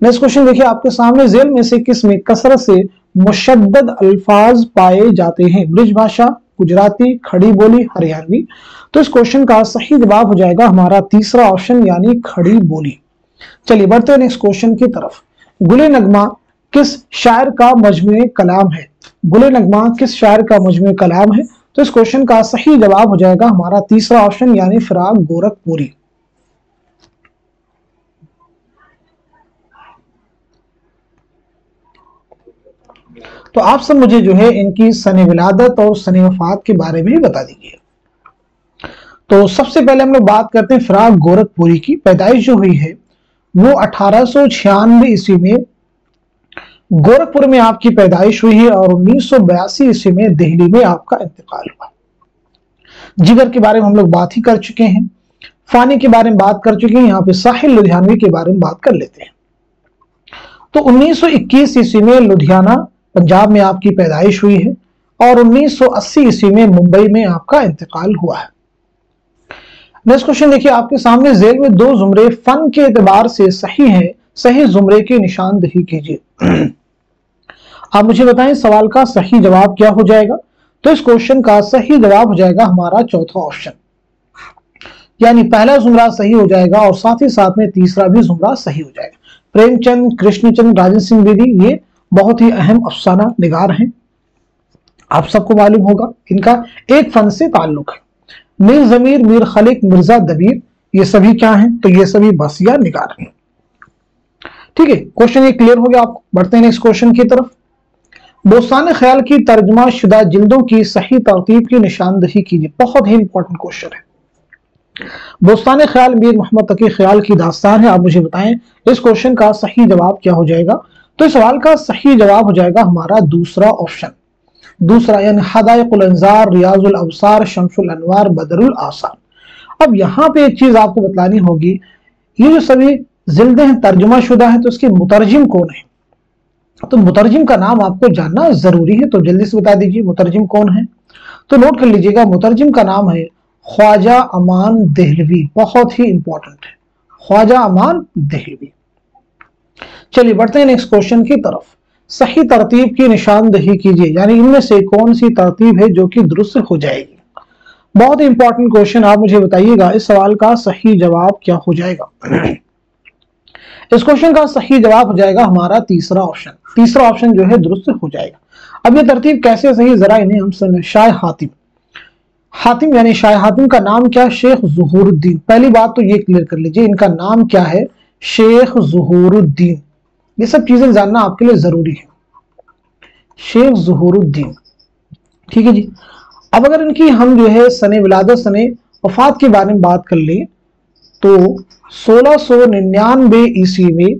[SPEAKER 1] नेक्स्ट क्वेश्चन देखिए आपके सामने, जेल में से किस में कसरत से मुशद्दद अल्फाज पाए जाते हैं? ब्रिज भाषा, गुजराती, खड़ी बोली, हरियाणवी। तो इस क्वेश्चन का सही जवाब हो जाएगा हमारा तीसरा ऑप्शन, यानी खड़ी बोली। चलिए बढ़ते हैं नेक्स्ट क्वेश्चन की तरफ। गुले नगमा किस शायर का मजमूए कलाम है? गुले नगमा किस शायर का मजमूए कलाम है? तो इस क्वेश्चन का सही जवाब हो जाएगा हमारा तीसरा ऑप्शन, यानी फिराक गोरखपुरी। तो आप सब मुझे जो है इनकी सने विलादत और सने वफात के बारे में बता दीजिए। तो सबसे पहले हम लोग बात करते हैं फिराक गोरखपुरी की। पैदाइश जो हुई है वो 1896 ईस्वी में गोरखपुर में आपकी पैदाइश हुई है और 1982 ईस्वी में दिल्ली में आपका इंतकाल हुआ। जिगर के बारे में हम लोग बात ही कर चुके हैं, फानी के बारे में बात कर चुके हैं, यहाँ पे साहिल लुधियानवी के बारे में बात कर लेते हैं। तो 1921 ईस्वी में लुधियाना पंजाब में आपकी पैदाइश हुई है और 1980 ईस्वी में मुंबई में आपका इंतकाल हुआ है। नेक्स्ट क्वेश्चन देखिए आपके सामने, जेल में 2 जुमरे फन के एतबार से सही है, सही जुमरे की निशानदही कीजिए। आप मुझे बताएं सवाल का सही जवाब क्या हो जाएगा? तो इस क्वेश्चन का सही जवाब हो जाएगा हमारा चौथा ऑप्शन, यानी पहला जुमरा सही हो जाएगा और साथ ही साथ में तीसरा भी जुमरा सही हो जाएगा। प्रेमचंद, कृष्णचंद, राजेंद्र सिंह बेदी ये बहुत ही अहम अफसाना निगार हैं, आप सबको मालूम होगा। इनका एक फन से ताल्लुक है। मीर जमीर, मीर खलिक, मिर्जा दबीर, ये सभी क्या हैं? तो ये सभी बसिया निगार हैं। ठीक है, क्वेश्चन ये क्लियर हो गया आपको। बढ़ते हैं नेक्स्ट क्वेश्चन की तरफ। बोस्तान ख्याल की तर्जमा शुदा जिल्दों की सही तरतीब की निशानदही कीजिए। बहुत ही इंपॉर्टेंट क्वेश्चन है। बोस्तान ख्याल मीर मोहम्मद तकी ख्याल की दास्तान है। आप मुझे बताएं इस क्वेश्चन का सही जवाब क्या हो जाएगा। तो इस सवाल का सही जवाब हो जाएगा हमारा दूसरा ऑप्शन, दूसरा यानी हदाइकुल अंजार, रियाजुल अबसार, शम्सुल अनवार, बदरुल आसार। अब यहाँ पे एक चीज आपको बतलानी होगी, ये जो सभी जिल्दे हैं तर्जुमा शुदा है, तो इसके मुतरजिम कौन है? तो मुतरजिम का नाम आपको जानना जरूरी है, तो जल्दी से बता दीजिए मुतरजिम कौन है। तो नोट कर लीजिएगा, मुतरजिम का नाम है ख्वाजा अमान देहलवी। बहुत ही इंपॉर्टेंट है, ख्वाजा अमान देहलवी। चलिए बढ़ते हैं नेक्स्ट क्वेश्चन की तरफ। सही तरतीब की निशानदही कीजिए, यानी इनमें से कौन सी तरतीब है जो कि दुरुस्त हो जाएगी। बहुत ही इंपॉर्टेंट क्वेश्चन, आप मुझे बताइएगा इस सवाल का सही जवाब क्या हो जाएगा। इस क्वेश्चन का सही जवाब हो जाएगा हमारा तीसरा ऑप्शन। तीसरा ऑप्शन जो है दुरुस्त हो जाएगा। अब ये तरतीब कैसे सही, जरा इन्हें हम समझें। शाह हातिम, हातिम यानी शाह हातिम का नाम क्या? शेख ज़ुहूरुद्दीन। पहली बात तो ये क्लियर कर लीजिए, इनका नाम क्या है? शेख ज़ुहूरुद्दीन। ये सब चीजें जानना आपके लिए जरूरी है, शेख ज़ुहूरुद्दीन, ठीक है जी। अब अगर इनकी हम जो है सने विलादत, सने वफात के बारे में बात कर लें तो 1699 ईस्वी में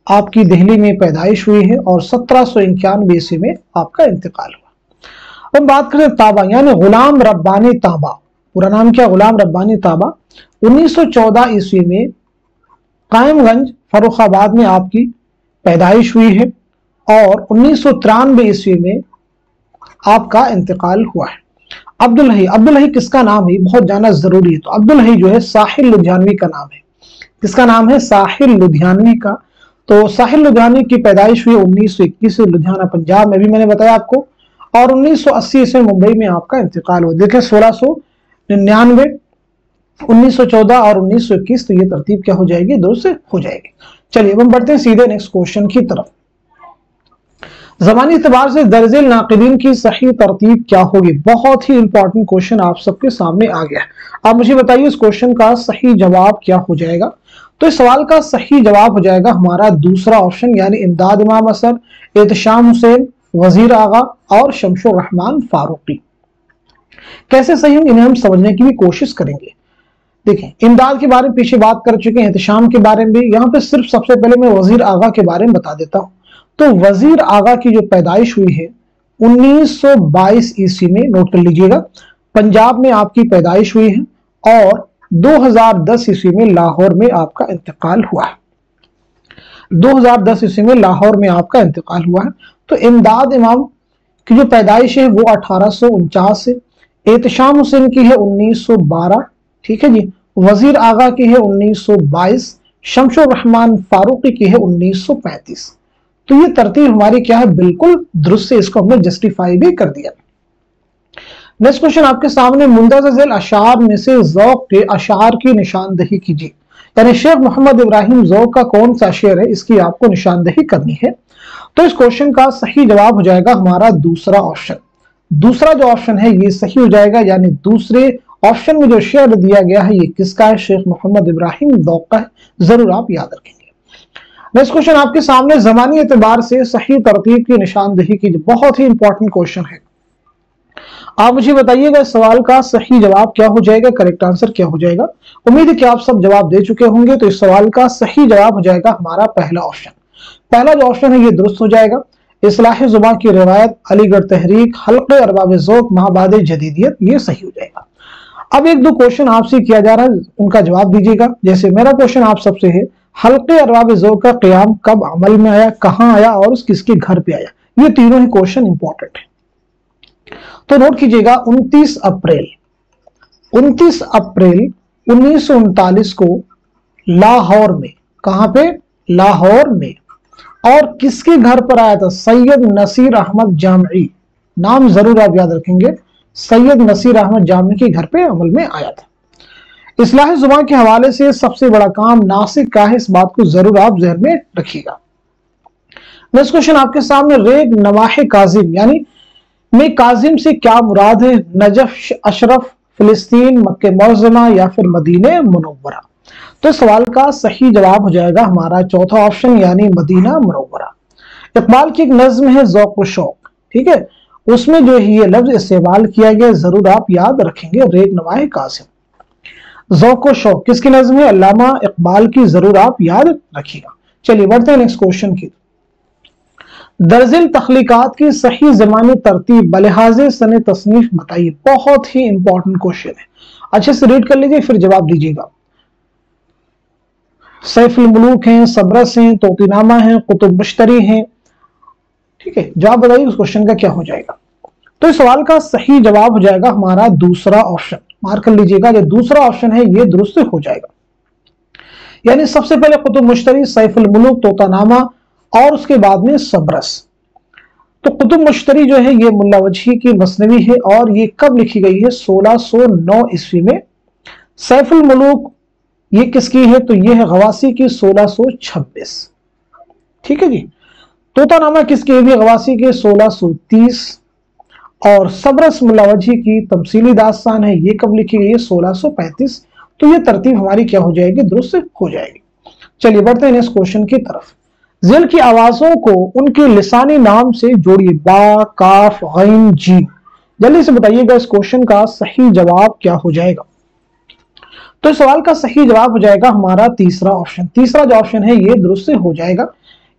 [SPEAKER 1] आपकी दिल्ली में पैदाइश हुई है और 1791 ईस्वी में आपका इंतकाल हुआ। अब बात करें ताबा यानी गुलाम रब्बानी ताबा, पूरा नाम क्या? गुलाम रब्बानी ताबा। 1914 ईस्वी में कायमगंज फर्रुखाबाद में आपकी पैदाइश हुई है और 1993 ईस्वी में आपका इंतकाल हुआ है। अब्दुल हई, अब्दुल हई किसका नाम है? बहुत जानना जरूरी है। तो अब्दुल हई जो है साहिल लुधियानवी का नाम है। किसका नाम है? साहिल लुधियानवी का। तो साहिल लुधियानवी की पैदाइश हुई 1921 से लुधियाना पंजाब में, भी मैंने बताया आपको, और 1980 से मुंबई में आपका इंतकाल हुआ। देखिए 1699, 1914 और 1921, तो ये तरतीब क्या हो जाएगी? दुरुस्त हो जाएगी। चलिए अब हम बढ़ते हैं सीधे नेक्स्ट क्वेश्चन की तरफ। ज़मानी एतबार से दर्जिल नाक़िदीन की सही तरतीब क्या होगी? बहुत ही इंपॉर्टेंट क्वेश्चन आप सबके सामने आ गया। आप मुझे बताइए इस क्वेश्चन का सही जवाब क्या हो जाएगा। तो इस सवाल का सही जवाब हो जाएगा हमारा दूसरा ऑप्शन, यानी इमदाद इमाम असर, एहतशाम हुसैन, वजीर आगा और शमशुर रहमान फारूकी। कैसे सही होंगे इन्हें हम समझने की भी कोशिश करेंगे। देखिए इमदाद के बारे में पीछे बात कर चुके हैं, एहतशाम के बारे में भी। यहाँ पे सिर्फ सबसे पहले मैं वजीर आगा के बारे में बता देता हूँ। तो वजीर आगा की जो पैदाइश हुई है 1922 ईस्वी में, नोट कर लीजिएगा, पंजाब में आपकी पैदाइश हुई है और 2010 ईस्वी में लाहौर में आपका इंतकाल हुआ है। 2010 ईस्वी में लाहौर में आपका इंतकाल हुआ है। तो इमदाद इमाम की जो पैदाइश है वो 1849 से, एहतशाम हुसैन की है 1912, ठीक है जी, वजीर आगा की है 1922, शमशुर रहमान फारूकी की है 1935। तो ये तरतीब हमारी क्या है? बिल्कुल दुरुस्त से, इसको हमने जस्टिफाई भी कर दिया। नेक्स्ट क्वेश्चन आपके सामने, मुंदरजा झैल अशार में से ज़ौक़ के अशार की निशानदही कीजिए। यानी शेख मोहम्मद इब्राहिम ज़ौक़ का कौन सा शेर है, इसकी आपको निशानदही करनी है। तो इस क्वेश्चन का सही जवाब हो जाएगा हमारा दूसरा ऑप्शन। दूसरा जो ऑप्शन है ये सही हो जाएगा, यानी दूसरे ऑप्शन में जो शेर दिया गया है ये किसका है? शेख मोहम्मद इब्राहिम ज़ौक़ का है। जरूर आप याद रखेंगे। नेक्स्ट क्वेश्चन आपके सामने, ज़मानी एतबार से सही तरतीब की निशानदही कीजिए। बहुत ही इंपॉर्टेंट क्वेश्चन है। आप मुझे बताइएगा इस सवाल का सही जवाब क्या हो जाएगा, करेक्ट आंसर क्या हो जाएगा। उम्मीद है कि आप सब जवाब दे चुके होंगे। तो इस सवाल का सही जवाब हो जाएगा हमारा पहला ऑप्शन। पहला जो ऑप्शन है ये दुरुस्त हो जाएगा। इस्लाह ज़ुबान की रिवायत, अलीगढ़ तहरीक, हल्क़े अरबाब ज़ौक़, महाबाद जदीदियत, ये सही हो जाएगा। अब एक दो क्वेश्चन आपसे किया जा रहा है, उनका जवाब दीजिएगा। जैसे मेरा क्वेश्चन आप सबसे है, हल्क़े अरबाब ज़ौक़ का क़याम कब अमल में आया, कहां आया और किसके घर पे आया? ये तीनों ही क्वेश्चन इंपॉर्टेंट है। तो नोट कीजिएगा 29 अप्रैल 1939 को लाहौर में, कहां पे? लाहौर में। और किसके घर पर आया था? सैयद नसीर अहमद जामई। नाम जरूर आप याद रखेंगे, सैयद नसीर अहमद जामई के घर पे अमल में आया था। इस्लाह ज़ुबान के हवाले से सबसे बड़ा काम नासिक का है, इस बात को जरूर आप ज़हन में रखिएगा। नेक्स्ट क्वेश्चन आपके सामने, रेग नवाहे काजिम यानी में काजिम से क्या मुराद है? नजफ, अशरफ, फिलिस्तीन, मक्के मुअज़्ज़मा या फिर मदीने मुनव्वरा। तो सवाल का सही जवाब हो जाएगा हमारा चौथा ऑप्शन, यानी मदीना मुनव्वरा। इकबाल की एक नज्म है ज़ौक़ व शौक़, ठीक है, उसमें जो है ये लफ्ज इस्तेमाल किया गया, जरूर आप याद रखेंगे, रेग नवाहे काजिम। ذوق व शौक किसकी नज़्म है? अल्लामा इकबाल की, जरूर आप याद रखिएगा। चलिए बढ़ते हैं नेक्स्ट क्वेश्चन की। दर्जिल तख्लीकात की सही ज़मानी तरतीब बलिहाज़े सने तसनीफ बताइए। बहुत ही इंपॉर्टेंट क्वेश्चन है, अच्छे से रीड कर लीजिए फिर जवाब दीजिएगा। सैफुल मुलूक हैं, सबरस हैं, तोतीनामा हैं, कुतुब मुश्तरी हैं। ठीक है, जवाब बताइए उस क्वेश्चन का क्या हो जाएगा। तो इस सवाल का सही जवाब हो जाएगा हमारा दूसरा ऑप्शन। मार्क कर लीजिएगा, जो दूसरा ऑप्शन है ये दुरुस्त हो जाएगा। यानी सबसे पहले कुतुब मुश्तरी, सैफुल मुलूक, तोतानामा और उसके बाद में सबरस। तो कुतुब मुश्तरी जो है ये मुल्ला वजही की मसनवी है और ये कब लिखी गई है? 1609 ईस्वी में। सैफुल मुलूक ये किसकी है? तो ये है गवासी की, 1626। ठीक है जी। तोतानामा किसकी है? गवासी के, 1630। और सबरस मुल्ला वजही की तमसीली दास्तान है, ये कब लिखी गई है? 1635। तो ये तरतीब हमारी क्या हो जाएगी? दुरुस्त हो जाएगी। चलिए बढ़ते हैं इस क्वेश्चन की तरफ। ज़ेल की आवाजों को उनके लिसानी नाम से जोड़िए। बा, काफ, गैन, जीम। जल्दी से बताइएगा इस क्वेश्चन का सही जवाब क्या हो जाएगा। तो इस सवाल का सही जवाब हो जाएगा हमारा तीसरा ऑप्शन। तीसरा जो ऑप्शन है ये दुरुस्त हो जाएगा।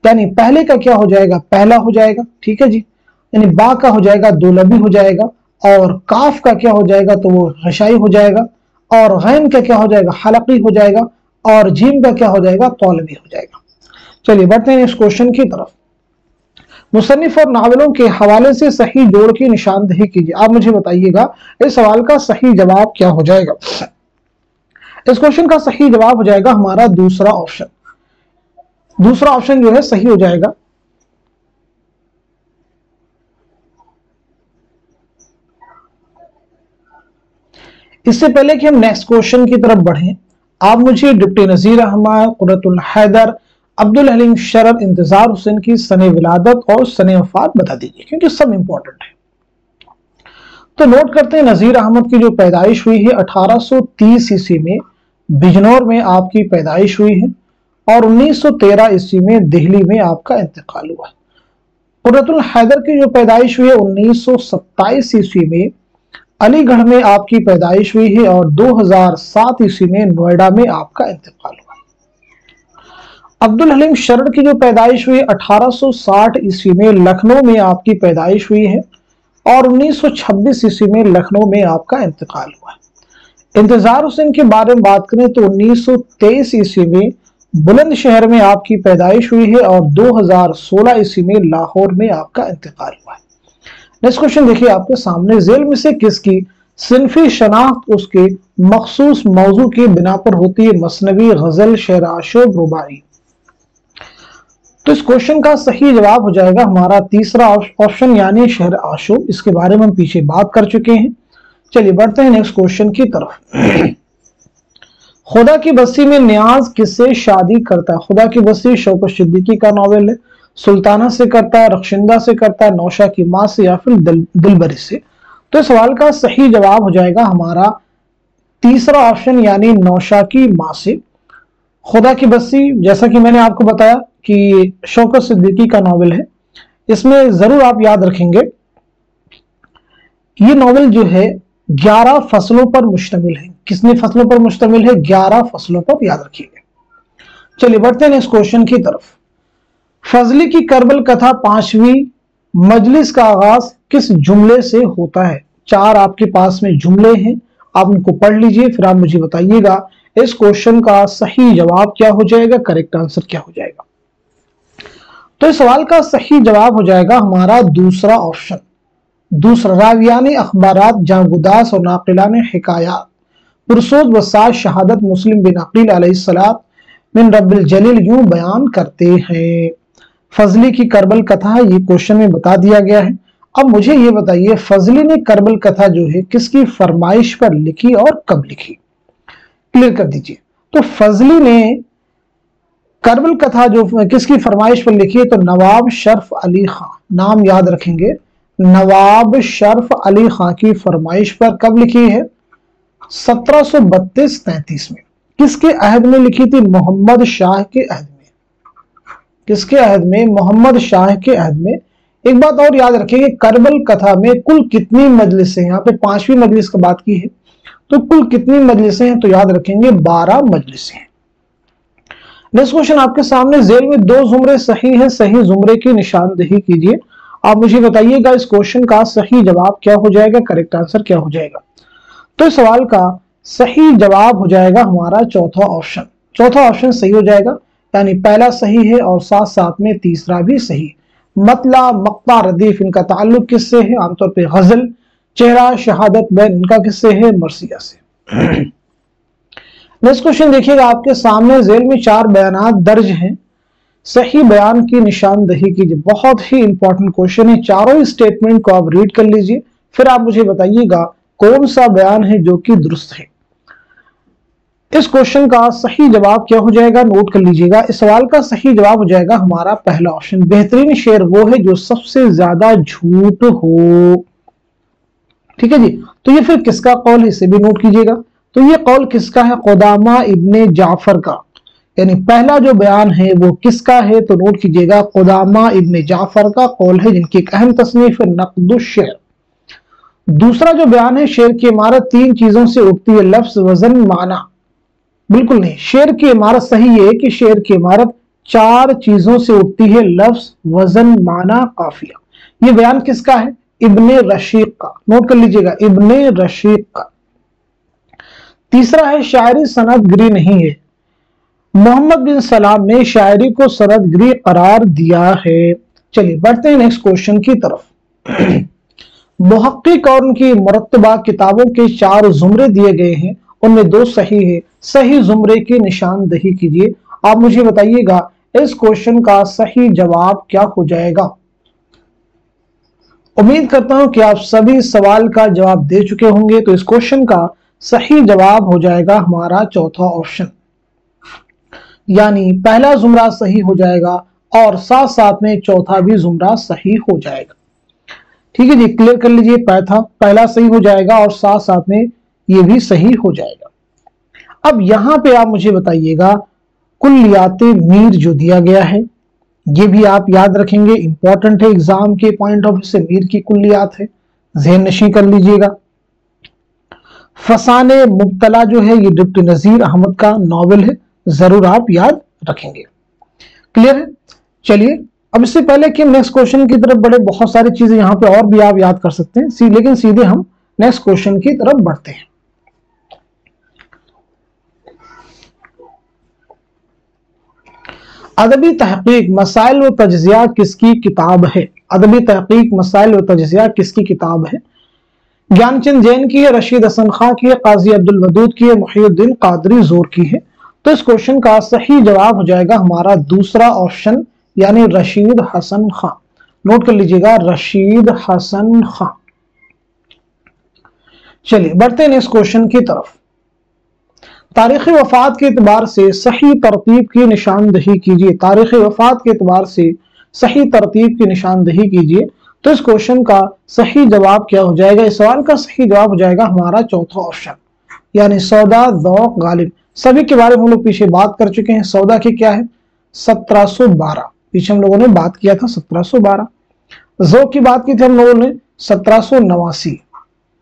[SPEAKER 1] यानी पहले का क्या हो जाएगा? पहला हो जाएगा। ठीक है जी। यानी बा का हो जाएगा दोलबी हो जाएगा, और काफ का क्या हो जाएगा? तो वो गशाई हो जाएगा, और गैन का क्या हो जाएगा? हलकी हो जाएगा, और जीम का क्या हो जाएगा? तौलबी हो जाएगा। चलिए बढ़ते हैं इस क्वेश्चन की तरफ। मुसन्निफ और नावलों के हवाले से सही जोड़ की निशानदेही कीजिए। आप मुझे बताइएगा इस सवाल का सही जवाब क्या हो जाएगा। इस क्वेश्चन का सही जवाब हो जाएगा हमारा दूसरा ऑप्शन। दूसरा ऑप्शन जो है सही हो जाएगा। इससे पहले कि हम नेक्स्ट क्वेश्चन की तरफ बढ़ें, आप मुझे डिप्टी नजीर अहमद, कुर्रतुल हैदर, अब्दुल हलीम शरफ, इंतजार हुसैन की सने विलादत और सने वफात बता दीजिए, क्योंकि सब इंपॉर्टेंट है। तो नोट करते हैं, नजीर अहमद की जो पैदाइश हुई है 1830 ईस्वी में बिजनौर में आपकी पैदाइश हुई है, और 1913 ईस्वी में दिल्ली में आपका इंतकाल हुआ। कुर्रतुल हैदर की जो पैदाइश हुई है 1927 ईस्वी में अलीगढ़ में आपकी पैदाइश हुई है, और 2007 ईस्वी में नोएडा में आपका इंतकाल हुआ। अब्दुल हलीम शरफ की जो पैदाइश हुई 1860 ईस्वी में लखनऊ में आपकी पैदाइश हुई है, और 1926 ईस्वी में लखनऊ में आपका इंतकाल हुआ। इंतजार हुसैन के बारे में बात करें तो 1923 ईस्वी में बुलंदशहर में आपकी पैदाइश हुई है, और 2016 ईस्वी में लाहौर में आपका इंतकाल हुआ है। नेक्स्ट क्वेश्चन देखिए आपके सामने, जेल में से किसकी सिनफी शनाख्त उसके मखसूस मौजू की बिना पर होती है? मसनवी, गजल, शेर आशूब, रुबाई। तो इस क्वेश्चन का सही जवाब हो जाएगा हमारा तीसरा ऑप्शन, यानी शेर आशूब। इसके बारे में हम पीछे बात कर चुके हैं। चलिए बढ़ते हैं नेक्स्ट क्वेश्चन की तरफ। खुदा की बस्ती में नियाज किससे शादी करता है? खुदा की बस्ती शौकत सिद्दीकी का नॉवेल है। सुल्ताना से करता है, रखशिंदा से करता है, नौशा की माँ से, या फिर दिलबरी से। तो इस सवाल का सही जवाब हो जाएगा हमारा तीसरा ऑप्शन, यानी नौशा की माँ से। खुदा की बस्ती जैसा कि मैंने आपको बताया कि शौकत सिद्दीकी का नॉवेल है। इसमें जरूर आप याद रखेंगे ये नॉवेल जो है 11 फसलों पर मुश्तमिल है। कितनी फसलों पर मुश्तमिल है? 11 फसलों पर, याद रखिएगा। चलिए बढ़ते हैं इस क्वेश्चन की तरफ। फजली की करबल कथा 5वीं मजलिस का आगाज किस जुमले से होता है? 4 आपके पास में जुमले हैं, आप उनको पढ़ लीजिए, फिर आप मुझे बताइएगा इस क्वेश्चन का सही जवाब क्या हो जाएगा, करेक्ट आंसर क्या हो जाएगा। तो इस सवाल का सही जवाब हो जाएगा हमारा दूसरा ऑप्शन। दूसरा, रावियाने अखबारात जांगुदास और नाकिलाने हिकायात पुरसोज वसाज शहादत मुस्लिम बिन अकील अलैहिस्सलाम मिन रब्बिल जलील यूं बयान करते हैं। फजली की करबल कथा ये क्वेश्चन में बता दिया गया है। अब मुझे ये बताइए फजली ने करबल कथा जो है किसकी फरमाइश पर लिखी और कब लिखी? क्लियर कर दीजिए। तो फजली ने करबल कथा जो किसकी फरमाइश पर लिखी है? तो नवाब शर्फ अली खां, नाम याद रखेंगे, नवाब शर्फ अली खां की फरमाइश पर कब लिखी है? 1732-33 में। किसके अहद में लिखी थी? मोहम्मद शाह के अहद में। किसके अहद में? मोहम्मद शाह के अहद में। एक बात और याद रखेंगे, करबल कथा में कुल कितनी मजलिस है? यहाँ पे 5वीं मजलिस की बात की है, तो कुल कितनी मजलिसें हैं? तो याद रखेंगे 12 मजलिसें हैं। नेक्स्ट क्वेश्चन आपके सामने, जेल में 2 जुमरे सही हैं, सही जुमरे की निशानदेही कीजिए। आप मुझे बताइएगा इस क्वेश्चन का सही जवाब क्या हो जाएगा, करेक्ट आंसर क्या हो जाएगा। तो इस सवाल का सही जवाब हो जाएगा हमारा चौथा ऑप्शन। चौथा ऑप्शन सही हो जाएगा, यानी पहला सही है और साथ साथ में तीसरा भी सही। मतला, मक्ता, रदीफ इनका ताल्लुक किससे है? आमतौर पे गजल, चेहरा, शहादत, बैन इनका किससे है? मरसिया से। नेक्स्ट क्वेश्चन देखिएगा आपके सामने, जेल में 4 बयानात दर्ज हैं, सही बयान की निशानदेही कीजिए। बहुत ही इंपॉर्टेंट क्वेश्चन है, चारों स्टेटमेंट को आप रीड कर लीजिए, फिर आप मुझे बताइएगा कौन सा बयान है जो कि दुरुस्त है। इस क्वेश्चन का सही जवाब क्या हो जाएगा, नोट कर लीजिएगा। इस सवाल का सही जवाब हो जाएगा हमारा पहला ऑप्शन। बेहतरीन शेर वो है जो सबसे ज्यादा झूठ हो। ठीक है जी, तो ये फिर किसका कौल है, इसे भी नोट कीजिएगा। तो ये कौल किसका है? कुदामा इब्ने जाफर का, यानी पहला जो बयान है वो किसका है? तो नोट कीजिएगा, कुदामा इब्ने जाफर का कौल है, जिनकी एक अहम तसनीफ है नक़्दुश शेर। दूसरा जो बयान है, शेर की इमारत 3 चीजों से उगती है, लफ्ज, वजन, माना। बिल्कुल नहीं, शेर की इमारत सही है कि शेर की इमारत 4 चीजों से उगती है, लफ्ज, वजन, माना, काफिया। ये बयान किसका है? इब्ने रशीद का, नोट कर लीजिएगा, इब्ने रशीद का। तीसरा है शायरी सनदगिरी नहीं है, मोहम्मद बिन सलाम ने शायरी को सनदगिरी करार दिया है। चलिए बढ़ते हैं नेक्स्ट क्वेश्चन की तरफ। मुहक्किक और उनकी मुरत्तबा किताबों के 4 जुमरे दिए गए हैं, उनमें 2 सही है, सही जुमरे की निशानदेही कीजिए। आप मुझे बताइएगा इस क्वेश्चन का सही जवाब क्या हो जाएगा। उम्मीद करता हूं कि आप सभी सवाल का जवाब दे चुके होंगे। तो इस क्वेश्चन का सही जवाब हो जाएगा हमारा चौथा ऑप्शन, यानी पहला जुमरा सही हो जाएगा और साथ साथ में चौथा भी जुमरा सही हो जाएगा। ठीक है जी, क्लियर कर लीजिए, पहला सही हो जाएगा और साथ साथ में ये भी सही हो जाएगा। अब यहां पे आप मुझे बताइएगा कुल्लियाते मीर जो दिया गया है, ये भी आप याद रखेंगे, इंपॉर्टेंट है एग्जाम के पॉइंट ऑफ व्यू से। मीर की कुल्लियात है, ज़हन नशी कर लीजिएगा। फसाने मुब्तला जो है ये डिप्टी नजीर अहमद का नॉवेल है, जरूर आप याद रखेंगे। क्लियर है? चलिए अब इससे पहले कि हम नेक्स्ट क्वेश्चन की तरफ बढ़े, बहुत सारी चीजें यहां पे और भी आप याद कर सकते हैं, लेकिन सीधे हम नेक्स्ट क्वेश्चन की तरफ बढ़ते हैं। अदबी तहकीक मसाइल व तज्जिया किसकी किताब है? अदबी तहकीक मसाइल व तज्जिया किसकी किताब है? ज्ञानचंद जैन की है, रशीद हसन खां की है, काजी अब्दुल वदूद की है, मुहिउद्दीन कादरी जोर की है। तो इस क्वेश्चन का सही जवाब हो जाएगा हमारा दूसरा ऑप्शन, यानी रशीद हसन खां। नोट कर लीजिएगा, रशीद हसन खां। चलिए बढ़ते हैं नेक्स्ट क्वेश्चन की तरफ। तारीख वफात के एतबार से सही तरतीब की निशानदेही कीजिए। तारीख वफात के एतबार से सही तरतीब की निशानदेही कीजिए। तो इस क्वेश्चन का सही जवाब क्या हो जाएगा? इस सवाल का सही जवाब हो जाएगा हमारा चौथा ऑप्शन, यानी सौदा, ज़ौक़, गालिब। सभी के बारे में हम लोग पीछे बात कर चुके हैं। सौदा की क्या है? 1712, पीछे हम लोगों ने बात किया था 1712। ज़ौक़ की बात की थी हम लोगों ने 1789,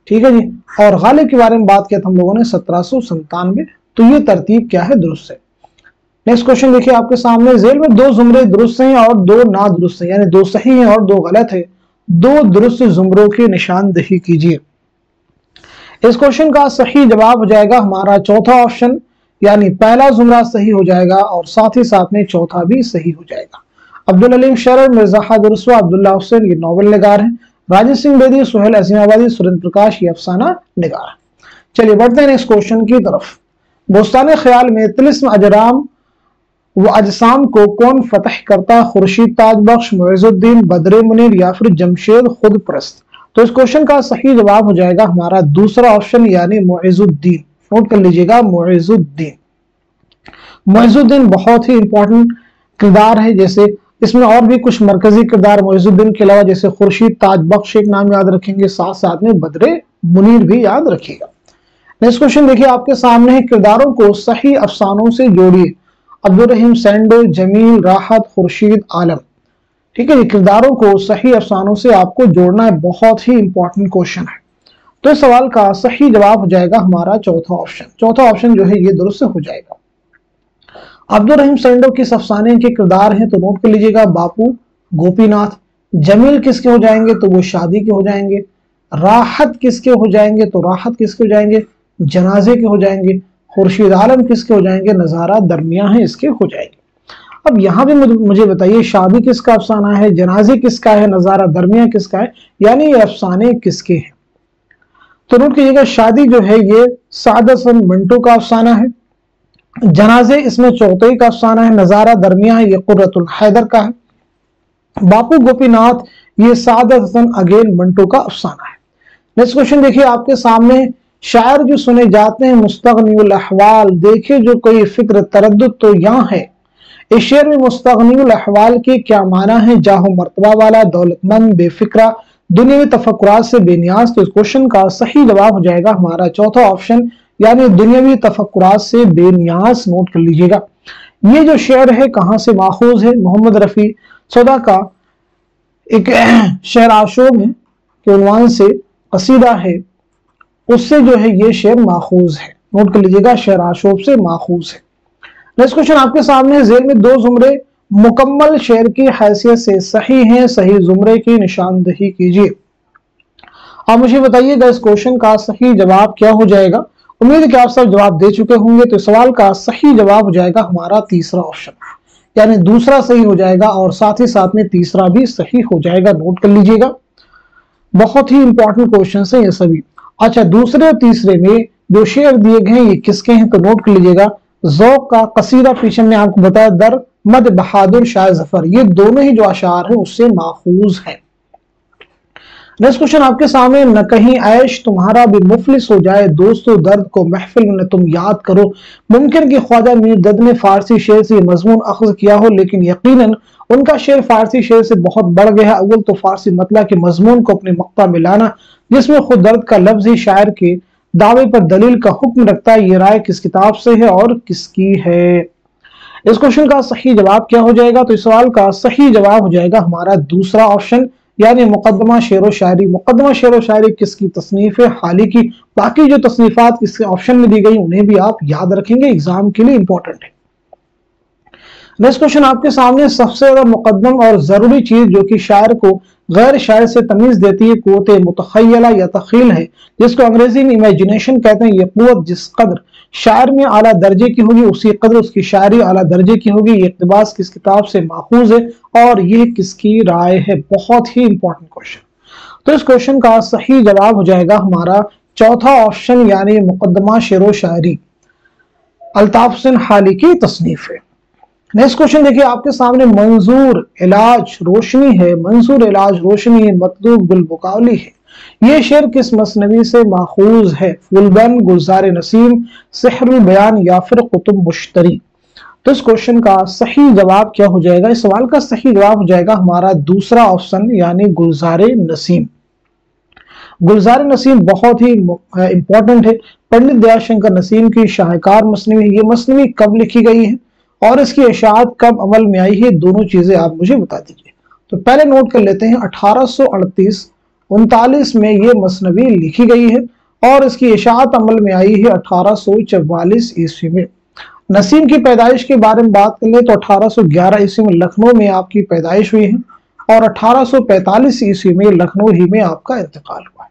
[SPEAKER 1] ठीक है जी। और गालिब के बारे में बात किया था हम लोगों ने 1797। तो ये तरतीब क्या है? दुरुस्त है। नेक्स्ट क्वेश्चन देखिए आपके सामने, जेल में 2 जुमरे दुरुस्त हैं और 2 ना दुरुस्त हैं, यानी 2 सही हैं और 2 गलत है। 2 दुरुस्त जुमरों की निशानदेही कीजिए। इस क्वेश्चन का सही जवाब हो जाएगा हमारा चौथा ऑप्शन, यानी पहला जुमरा सही हो जाएगा और साथ ही साथ में चौथा भी सही हो जाएगा। अब्दुल अलीम शरर, मिर्जा हादिर रसूल, अब्दुल्ला हुसैन ये नॉवल निगार हैं। राजेंद्र सिंह बेदी, सुहेल अजीमाबादी, सुरेंद्र प्रकाश ये अफसाना निगार। चलिए बढ़ते हैं नेक्स्ट क्वेश्चन की तरफ। बोस्तान ख्याल में तिलिस्म अजराम वो अजसाम को कौन फतह करता? खुर्शीद ताजबख्श, मुइजुद्दीन, बद्र मुनीर या फिर जमशेद खुद परस्त। तो इस क्वेश्चन का सही जवाब हो जाएगा हमारा दूसरा ऑप्शन, यानी मुइजुद्दीन। नोट कर लीजिएगा, मुइजुद्दीन। मुइजुद्दीन बहुत ही इंपॉर्टेंट किरदार है, जैसे इसमें और भी कुछ मरकजी किरदार मुइजुद्दीन के अलावा जैसे खुर्शीद ताजबख्श एक नाम याद रखेंगे, साथ साथ में बद्र मुनीर भी याद रखिएगा। नेक्स्ट क्वेश्चन देखिए आपके सामने है, किरदारों को सही अफसानों से जोड़िए। अब्दुल रहीम सैंडो, जमील, राहत, खुर्शीद, आलम। ठीक है जी, किरदारों को सही अफसानों से आपको जोड़ना है, बहुत ही इंपॉर्टेंट क्वेश्चन है। تو इस सवाल का सही जवाब हो जाएगा हमारा चौथा ऑप्शन। चौथा ऑप्शन जो है ये दुरुस्त हो जाएगा। अब्दुल रहीम सरंडो किस अफसाने के किरदार हैं? तो नोट कर लीजिएगा, बापू, गोपीनाथ। जमील किसके हो जाएंगे? तो वो शादी के हो जाएंगे। राहत किसके हो जाएंगे? तो राहत किसके हो जाएंगे? जनाजे के हो जाएंगे। खुर्शीद आलम किसके हो जाएंगे? नजारा दरमिया है इसके हो जाएंगे। अब यहां भी मुझे बताइए, शादी किसका अफसाना है, जनाजे किसका है, नजारा दरमिया किसका है, यानी ये अफसाने किसके हैं? तो नोट कीजिएगा, शादी जो है ये सादत हसन मंटो का अफसाना है। जनाजे इसमें चौथई का अफसाना है। नजारा दरमिया है ये कुर्रतुल हैदर का है। बापू गोपीनाथ ये सादत हसन अगेन मंटो का अफसाना है। नेक्स्ट क्वेश्चन देखिए आपके सामने, शायर जो सुने जाते हैं मुस्तगनीउल अहवाल, देखिए जो कोई फिक्र तरद्दुद तो यहाँ है। इस शेर में मुस्तगनीउल अहवाल के क्या माना है? जाहो मर्तबा वाला, दौलतमंद, बेफिक्रा, दुनियावी तफक्कुरात से बेनियाज। तो इस क्वेश्चन का सही जवाब हो जाएगा हमारा चौथा ऑप्शन, यानी दुनियावी तफक्कुरात से बेनियाज। नोट कर लीजिएगा। ये जो शेर है कहां से माखूज है? मोहम्मद रफी सौदा का एक शेर आशोब है के उन्वान से कसीदा है, उससे जो है ये शेर माखूज है। नोट कर लीजिएगा, शेर आशोब से माखूज है। नेक्स्ट क्वेश्चन आपके सामने, जेल में दो जुमरे मुकम्मल शेर की हैसियत से सही हैं, सही जुमरे की निशानदही कीजिए। आप मुझे बताइएगा इस क्वेश्चन का सही जवाब क्या हो जाएगा। उम्मीद है कि आप सब जवाब दे चुके होंगे। तो सवाल का सही जवाब हो जाएगा हमारा तीसरा ऑप्शन, यानी दूसरा सही हो जाएगा और साथ ही साथ में तीसरा भी सही हो जाएगा। नोट कर लीजिएगा, बहुत ही इंपॉर्टेंट क्वेश्चन है ये सभी। अच्छा, दूसरे और तीसरे में जो शेर दिए गए हैं ये किसके हैं? तो नोट कर लीजिएगा, ज़ौक़ का कसीदा पीछे ने आपको बताया, दर मद बहादुर शाह जफर, ये दोनों ही जो अशार है उससे माखूज है। नेक्स्ट क्वेश्चन आपके सामने, न कहीं ऐश तुम्हारा भी मुफलिस हो जाए, दोस्तों दर्द को महफिल में तुम याद करो। मुमकिन कि ख्वाजा मीर दद ने फारसी शेर से मजमून अख्ज़ किया हो, लेकिन यकीनन उनका शेर फारसी शेर से बहुत बढ़ गया है। अव्वल तो फारसी मतला के मजमून को अपने मक्ता में लाना, जिसमें खुद दर्द का लफ्ज ही शायर के दावे पर दलील का हुक्म रखता है। ये राय किस किताब से है और किसकी है? इस क्वेश्चन का सही जवाब क्या हो जाएगा? तो इस सवाल का सही जवाब हो जाएगा हमारा दूसरा ऑप्शन, यानी मुकदमा शेर व शायरी। मुकदमा शेर व शायरी किसकी तसनीफ है? हाली की। बाकी जो तसनीफात किसके ऑप्शन में दी गई उन्हें भी आप याद रखेंगे, एग्जाम के लिए इंपॉर्टेंट है। नेक्स्ट क्वेश्चन आपके सामने, सबसे ज्यादा मुकद्दम और जरूरी चीज जो कि शायर को गैर शायर से तमीज देती है, कुव्वत मुतखय्यला या तखील है, जिसको अंग्रेजी में इमेजिनेशन कहते हैं। ये कुव्वत जिस कदर शायर में आला दर्जे की होगी उसी कदर उसकी शायरी आला दर्जे की होगी। ये इक़्तिबास किस किताब से माखूज है और ये किसकी राय है? बहुत ही इंपॉर्टेंट क्वेश्चन। तो इस क्वेश्चन का सही जवाब हो जाएगा हमारा चौथा ऑप्शन, यानी मुकद्दमा शेर व शायरी अल्ताफ हुसैन हाली की तसनीफ है। नेक्स्ट क्वेश्चन देखिए आपके सामने, मंजूर इलाज रोशनी है, मंजूर इलाज रोशनी है, मतलूब गुलबुकावली है, ये शेर किस मसनवी से माखूज है? फूलबन, गुलजार नसीम, सेहरुल बयान या फिर कुतुब मुश्तरी। तो इस क्वेश्चन का सही जवाब क्या हो जाएगा? इस सवाल का सही जवाब हो जाएगा हमारा दूसरा ऑप्शन, यानी गुलजार नसीम। गुलजार नसीम बहुत ही इंपॉर्टेंट है। पंडित दयाशंकर नसीम की शाहकार मसनवी है। ये मसनवी कब लिखी गई है और इसकी इशाअत कब अमल में आई है? दोनों चीजें आप मुझे बता दीजिए। तो पहले नोट कर लेते हैं, 1838-39 में ये मसनवी लिखी गई है और इसकी इशाअत अमल में आई है 1844 ईस्वी में। नसीम की पैदाइश के बारे में बात कर ले तो 1811 ईस्वी में लखनऊ में आपकी पैदाइश हुई है और 1845 ईस्वी में लखनऊ ही में आपका इंतकाल हुआ है।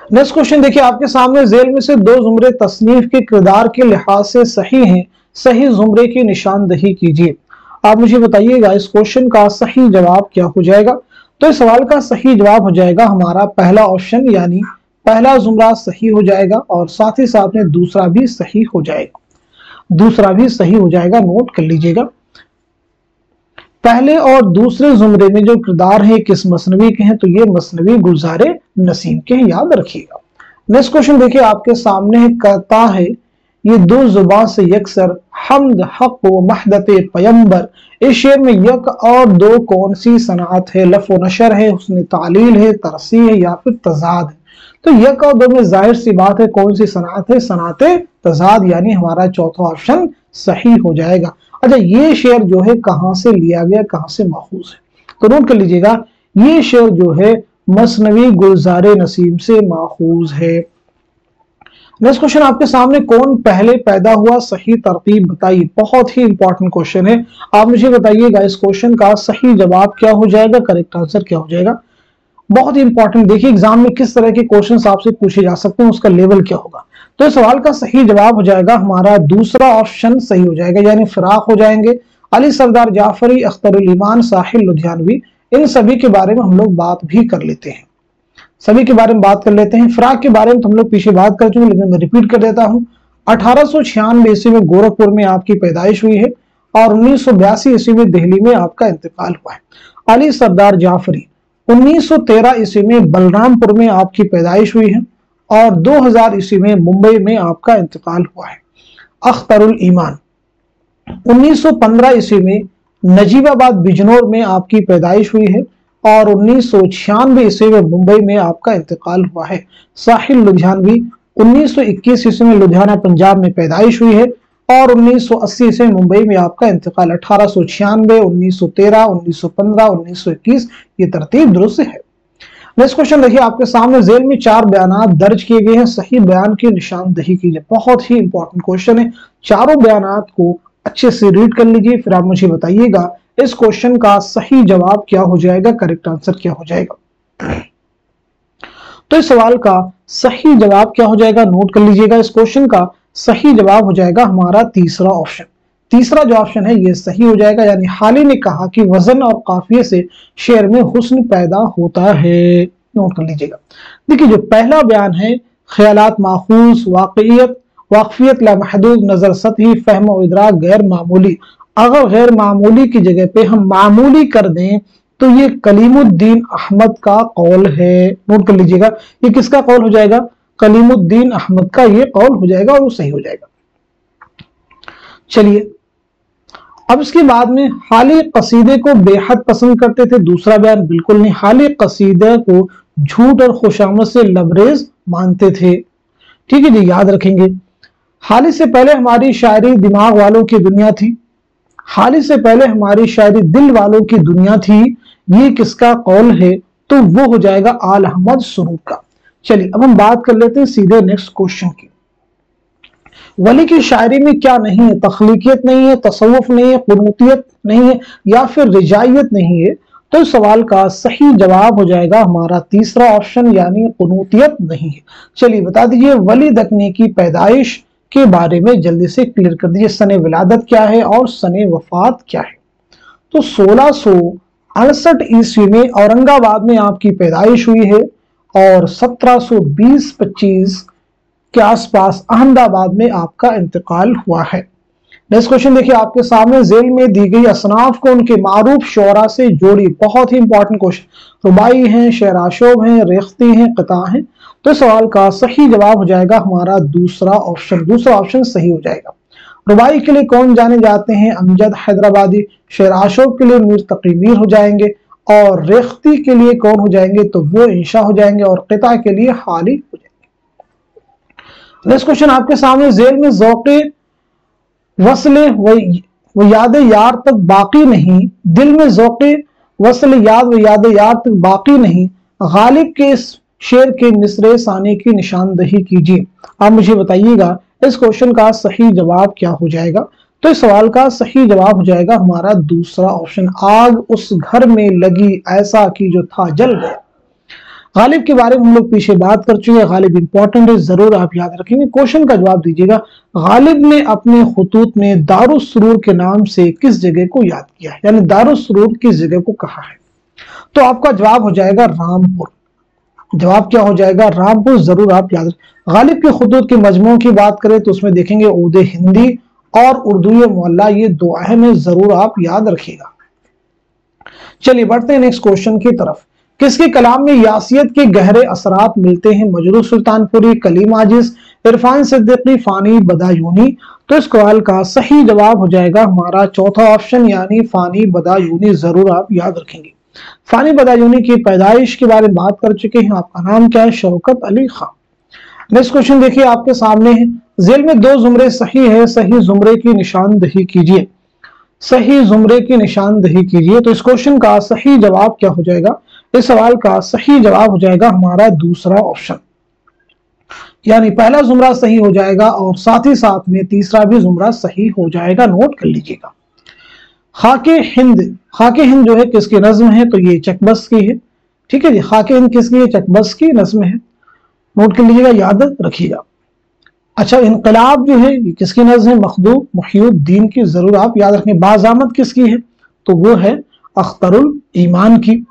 [SPEAKER 1] नेक्स्ट क्वेश्चन देखिए आपके सामने, जेल में से दो जुमरे तसनीफ के किरदार के लिहाज से सही हैं, सही जुमरे की निशानदही कीजिए। आप मुझे बताइएगा इस क्वेश्चन का सही जवाब क्या हो जाएगा? तो इस सवाल का सही जवाब हो जाएगा हमारा पहला ऑप्शन, यानी पहला जुमरा सही हो जाएगा और साथ ही साथ में दूसरा भी सही हो जाएगा। दूसरा भी सही हो जाएगा, नोट कर लीजिएगा। पहले और दूसरे जुमरे में जो किरदार है किस मसनवी के हैं? तो ये मसनवी गुलजार नसीम के हैं, याद रखिएगा। नेक्स्ट क्वेश्चन देखिए आपके सामने कहता है, ये दो जुबान से यकसर हम्द हक व महदत पैगंबर। इस शेर में यक और दो कौन सी सनात है? लफ़ व नशर है, हुस्न तालील है, तरसी है या फिर तजाद है? तो यक और दो में जाहिर सी बात है कौन सी सनात है? सनात तजाद, यानी हमारा चौथा ऑप्शन सही हो जाएगा। अच्छा, ये शेर जो है कहां से लिया गया, कहां से माखूज है? तो नोट कर लीजिएगा, ये शेर जो है मसनवी गुलजार नसीम से माखूज है। नेक्स्ट क्वेश्चन आपके सामने, कौन पहले पैदा हुआ, सही तरतीब बताइए। बहुत ही इंपॉर्टेंट क्वेश्चन है, आप मुझे बताइएगा इस क्वेश्चन का सही जवाब क्या हो जाएगा, करेक्ट आंसर क्या हो जाएगा। बहुत ही इंपॉर्टेंट, देखिए एग्जाम में किस तरह के क्वेश्चंस आपसे पूछे जा सकते हैं, उसका लेवल क्या होगा। तो इस सवाल का सही जवाब हो जाएगा हमारा दूसरा ऑप्शन सही हो जाएगा, यानी फिराक हो जाएंगे। अली सरदार जाफरी, अख्तरुल ईमान, साहिल लुधियानवी, इन सभी के बारे में हम लोग बात भी कर लेते हैं, सभी के बारे में बात कर लेते हैं। फिराक के बारे में तो हम लोग पीछे बात कर चुके, लेकिन मैं रिपीट कर देता हूं। 1896 ईस्वी में गोरखपुर में आपकी पैदाइश हुई है और 1982 ईस्वी में दिल्ली में आपका इंतकाल हुआ है। अली सरदार जाफरी 1913 ईस्वी में बलरामपुर में आपकी पैदाइश हुई है और 2000 ईस्वी में मुंबई में आपका इंतकाल हुआ है। अख्तरुल ईमान 1915 ईस्वी में नजीबाबाद बिजनौर में आपकी पैदाइश हुई है और 1996 ईस्वी में मुंबई में आपका इंतकाल हुआ है। साहिल लुधियानवी 1921 ईस्वी में लुधियाना पंजाब में पैदाइश हुई है और 1980 ईस्वी में मुंबई में आपका इंतकाल। 1896, 1913, 1915, 1921, ये तरतीब दुरुस्त है। नेक्स्ट क्वेश्चन देखिए आपके सामने, जेल में 4 बयान दर्ज किए गए हैं, सही बयान की निशानदही कीजिए। बहुत ही इंपॉर्टेंट क्वेश्चन है, चारों बयान को अच्छे से रीड कर लीजिए, फिर आप मुझे बताइएगा इस क्वेश्चन का सही जवाब क्या हो जाएगा, करेक्ट आंसर क्या हो जाएगा। तो इस सवाल का सही जवाब क्या हो जाएगा, नोट कर लीजिएगा। इस क्वेश्चन का सही जवाब हो जाएगा हमारा तीसरा ऑप्शन। तीसरा जो ऑप्शन है ये सही हो जाएगा, यानी हाली ने कहा कि वजन और काफिये से शेर में हुस्न पैदा होता है। नोट कर लीजिएगा। देखिए जो पहला बयान है, ख्यालात माखूज, वाकईयत, वाकफियत लामहदूद, नजर सतही, फहम और इदराक गैर मामूली। अगर गैर मामूली की जगह पे हम मामूली कर दें तो ये कलीमुद्दीन अहमद का कौल है। नोट कर लीजिएगा, ये किसका कौल हो जाएगा, कलीमुद्दीन अहमद का ये कौल हो जाएगा और वो सही हो जाएगा। चलिए अब इसके बाद में, हाली कसीदे को बेहद पसंद करते थे। दूसरा बयान, बिल्कुल नहीं, हाली कसीदे को झूठ और खुशामद से लबरेज मानते थे। ठीक है जी, याद रखेंगे। हाली से पहले हमारी शायरी दिमाग वालों की दुनिया थी, हाली से पहले हमारी शायरी दिल वालों की दुनिया थी। ये किसका कौल है, तो वो हो जाएगा आल अहमद सुरूर का। चलिए अब हम बात कर लेते हैं सीधे नेक्स्ट क्वेश्चन की। वली की शायरी में क्या नहीं है, तख्लीकियत नहीं है, तसव्वुफ नहीं है, कुनूतियत नहीं है, या फिर रिजायत नहीं है। तो इस सवाल का सही जवाब हो जाएगा हमारा तीसरा ऑप्शन, यानी कुनूतियत नहीं है। चलिए बता दीजिए वली दकनी की पैदाइश के बारे में जल्दी से क्लियर कर दीजिए, सने विलादत क्या है और सने वफात क्या है। तो 1668 ईस्वी में औरंगाबाद में आपकी पैदाइश हुई है और 1720-25 के आसपास अहमदाबाद में आपका इंतकाल हुआ है। नेक्स्ट क्वेश्चन देखिए आपके सामने, जेल में दी गई असनाफ को उनके मारूफ शोरा से जोड़ी। बहुत ही इंपॉर्टेंट क्वेश्चन, रुबाई हैं, शेर आशोब हैं, रेख्ती हैं, क़िता हैं। तो सवाल का सही जवाब हो जाएगा हमारा दूसरा ऑप्शन। दूसरा ऑप्शन सही हो जाएगा। रुबाई के लिए कौन जाने जाते हैं, अमजद हैदराबादी। शेर आशोब के लिए मीर तकी मीर हो जाएंगे और रेख्ती के लिए कौन हो जाएंगे, तो वो इंशा हो जाएंगे और क़िता के लिए हाली हो जाएंगे। नेक्स्ट क्वेश्चन आपके सामने, जेल में ज़ौक़े वस्ले व याद यार तक बाकी नहीं, दिल में ज़ौक़े वस्ल याद व याद यार तक बाकी नहीं, गालिब के इस शेर के मिसरे सानी की निशानदही कीजिए। आप मुझे बताइएगा इस क्वेश्चन का सही जवाब क्या हो जाएगा। तो इस सवाल का सही जवाब हो जाएगा हमारा दूसरा ऑप्शन, आग उस घर में लगी ऐसा कि जो था जल गया। गालिब के बारे में हम लोग पीछे बात कर चुके हैं, गालिब इंपॉर्टेंट है, जरूर आप याद रखेंगे। क्वेश्चन का जवाब दीजिएगा, गालिब ने अपने खुतूत में दारुस्सुरूर के नाम से किस जगह को याद किया है, यानी दारुस्सुरूर किस जगह को कहा है। तो आपका जवाब हो जाएगा रामपुर। जवाब क्या हो जाएगा, रामपुर, जरूर आप याद रखें। गालिब के खुतूत के मजमू की बात करें तो उसमें देखेंगे उर्दू हिंदी और उर्दू मोहल्ला, ये दो अहम है, जरूर आप याद रखिएगा। चलिए बढ़ते हैं नेक्स्ट क्वेश्चन की तरफ। किसके कलाम में यासियत के गहरे असरात मिलते हैं, मजरूह सुल्तानपुरी, कलीम आजिज, इरफान सिद्दीकी, फानी बदायूनी। तो इस सवाल का सही जवाब हो जाएगा हमारा चौथा ऑप्शन, यानी फानी बदायूनी, जरूर आप याद रखेंगे। फानी बदायूनी की पैदाइश के बारे में बात कर चुके हैं। आपका नाम क्या है, शौकत अली खान। नेक्स्ट क्वेश्चन देखिए आपके सामने है, जेल में 2 जुमरे सही है, सही जुमरे की निशानदही कीजिए। सही जुमरे की निशानदही कीजिए। तो इस क्वेश्चन का सही जवाब क्या हो जाएगा, इस सवाल का सही जवाब हो जाएगा हमारा दूसरा ऑप्शन, यानी पहला जुमरा सही हो जाएगा और साथ ही साथ में तीसरा भी जुमरा सही हो जाएगा। नोट कर लीजिएगा। खाके हिंद जो है किसकी नज्म है, तो ये चकबस की है। ठीक है जी, खाके हिंद किसकी है, चकबस की नज्म है। नोट कर लीजिएगा, याद रखिएगा। अच्छा, इनकलाब जो है ये किसकी नज्म है, मखदूम मुहियुद्दीन की। जरूर आप याद रखें। बाज़ामत किसकी है, तो वो है अख्तरुल ईमान की।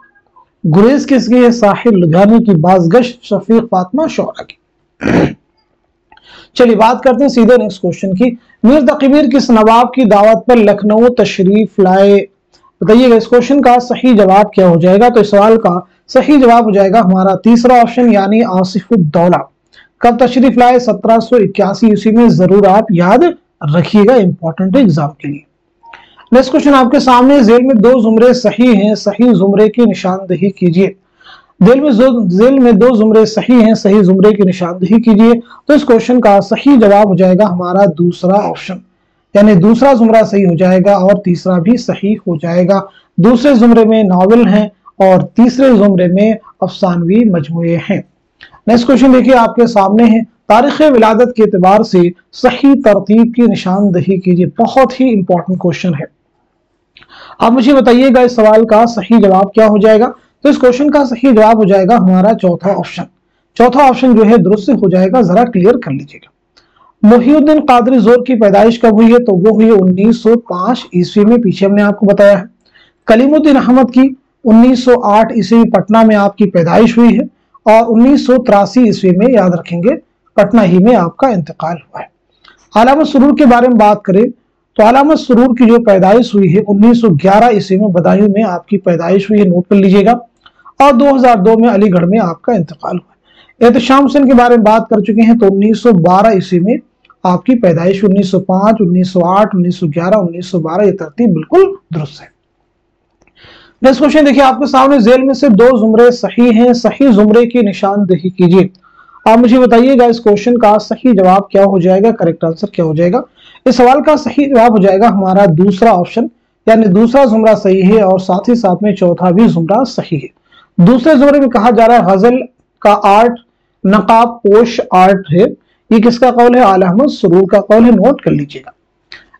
[SPEAKER 1] गुरेज किसकी है, साहिर लुधियानी की। बाज़गश्त शफीक फातिमा शौरा की। चलिए बात करते हैं सीधे नेक्स्ट क्वेश्चन की। मीर तकीमीर किस नवाब की दावत पर लखनऊ तशरीफ लाए, बताइएगा। इस क्वेश्चन का सही जवाब क्या हो जाएगा, तो इस सवाल का सही जवाब हो जाएगा हमारा तीसरा ऑप्शन, यानी आसिफुद्दौला। कब तशरीफ लाए, 1781 ईस्वी में। जरूर आप याद रखिएगा, इंपॉर्टेंट है एग्जाम के लिए। नेक्स्ट क्वेश्चन आपके सामने, जेल में दो जुमरे सही हैं, सही जुमरे की निशानदेही कीजिए। जेल में दो जुमरे सही हैं, सही जुमरे की निशानदेही कीजिए। तो इस क्वेश्चन का सही जवाब हो जाएगा हमारा दूसरा ऑप्शन, यानी दूसरा जुमरा सही हो जाएगा और तीसरा भी सही हो जाएगा। दूसरे जुमरे में नावल हैं और तीसरे जुमरे में अफसानवी मजमूए हैं। नेक्स्ट क्वेश्चन देखिए आपके सामने है, तारीख विलादत के एतबार से सही तरतीब की निशानदेही कीजिए। बहुत ही इंपॉर्टेंट क्वेश्चन है। आप मुझे बताइएगा इस सवाल का सही जवाब क्या हो जाएगा। तो इस क्वेश्चन का सही जवाब हो जाएगा हमारा चौथा ऑप्शन। चौथा ऑप्शन जो है दुरुस्त हो जाएगा, जरा क्लियर कर लीजिएगा। मुहियुद्दीन कादरी जोर की पैदाइश कब हुई है, तो वो हुई 1905 ईस्वी में। पीछे हमने आपको बताया है। कलीमुद्दीन अहमद की 1908 ईस्वी पटना में आपकी पैदाइश हुई है और 1983 ईस्वी में, याद रखेंगे, पटना ही में आपका इंतकाल हुआ है। अलामा सुरूर के बारे में बात करें तो अलामा सुरूर की जो पैदाइश हुई है 1911 ईस्वी में बदायूं में आपकी पैदाइश हुई है। नोट कर लीजिएगा। और 2002 में अलीगढ़ में आपका इंतकाल हुआ। एहतशाम हुसैन के बारे में बात कर चुके हैं तो 1912 ईस्वी में आपकी पैदाइश। 1905, 1908, 1911, 1912 ये तरतीब बिल्कुल दुरुस्त है। नेक्स्ट क्वेश्चन देखिए आपके सामने, जेल में से दो जुमरे सही हैं, सही जुमरे की निशानदेही कीजिए। आप मुझे बताइएगा इस क्वेश्चन का सही जवाब क्या हो जाएगा, करेक्ट आंसर क्या हो जाएगा। इस सवाल का सही जवाब हो जाएगा हमारा दूसरा ऑप्शन, यानी दूसरा जुमरा सही है और साथ ही साथ में चौथा भी जुमरा सही है। दूसरे जुमरे में कहा जा रहा है गजल का आर्ट नकाब पोश आर्ट है। ये किसका कौल है, आला अहमद सुरूर का कौल है। नोट कर लीजिएगा।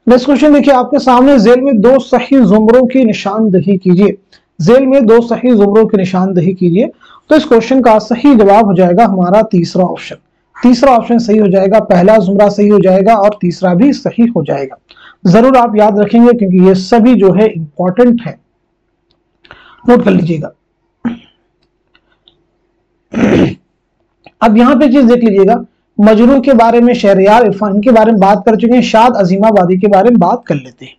[SPEAKER 1] नेक्स्ट क्वेश्चन देखिए आपके सामने, जेल में दो सही जुमरों की निशानदेही कीजिए। जेल में दो सही जुमरों की निशानदेही कीजिए। तो इस क्वेश्चन का सही जवाब हो जाएगा हमारा तीसरा ऑप्शन। तीसरा ऑप्शन सही हो जाएगा, पहला जुमरा सही हो जाएगा और तीसरा भी सही हो जाएगा। जरूर आप याद रखेंगे क्योंकि ये सभी जो है इंपॉर्टेंट है। नोट कर लीजिएगा। अब यहां पे चीज देख लीजिएगा, मजनू के बारे में, शहरयार, इरफान के बारे में बात कर चुके हैं। शाद अजीमाबादी के बारे में बात कर लेते हैं।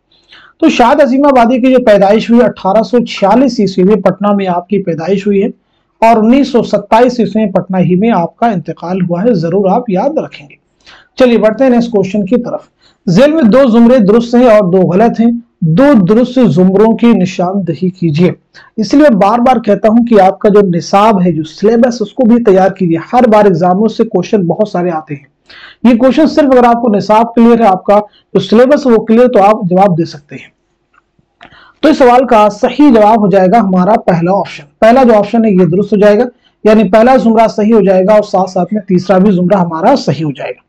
[SPEAKER 1] तो शाद अजीमाबादी की जो पैदाइश हुई 1846 ईस्वी में पटना में आपकी पैदाइश हुई है और 1927 ईस्वी में पटना ही में आपका इंतकाल हुआ है। जरूर आप याद रखेंगे। चलिए बढ़ते हैं नेक्स्ट क्वेश्चन की तरफ। जेल में दो जुमरे दुरुस्त हैं और दो गलत हैं। दो दुरुस्त जुमरों की निशानदेही कीजिए। इसलिए बार बार कहता हूं कि आपका जो निसाब है, जो सिलेबस, उसको भी तैयार कीजिए। हर बार एग्जामों से क्वेश्चन बहुत सारे आते हैं। ये क्वेश्चन सिर्फ अगर आपको निसाब क्लियर है, आपका जो सिलेबस है वो क्लियर, तो आप जवाब दे सकते हैं। तो इस सवाल का सही जवाब हो जाएगा हमारा पहला ऑप्शन। पहला जो ऑप्शन है ये दुरुस्त हो जाएगा, यानी पहला जुमरा सही हो जाएगा और साथ साथ में तीसरा भी जुमरा हमारा सही हो जाएगा।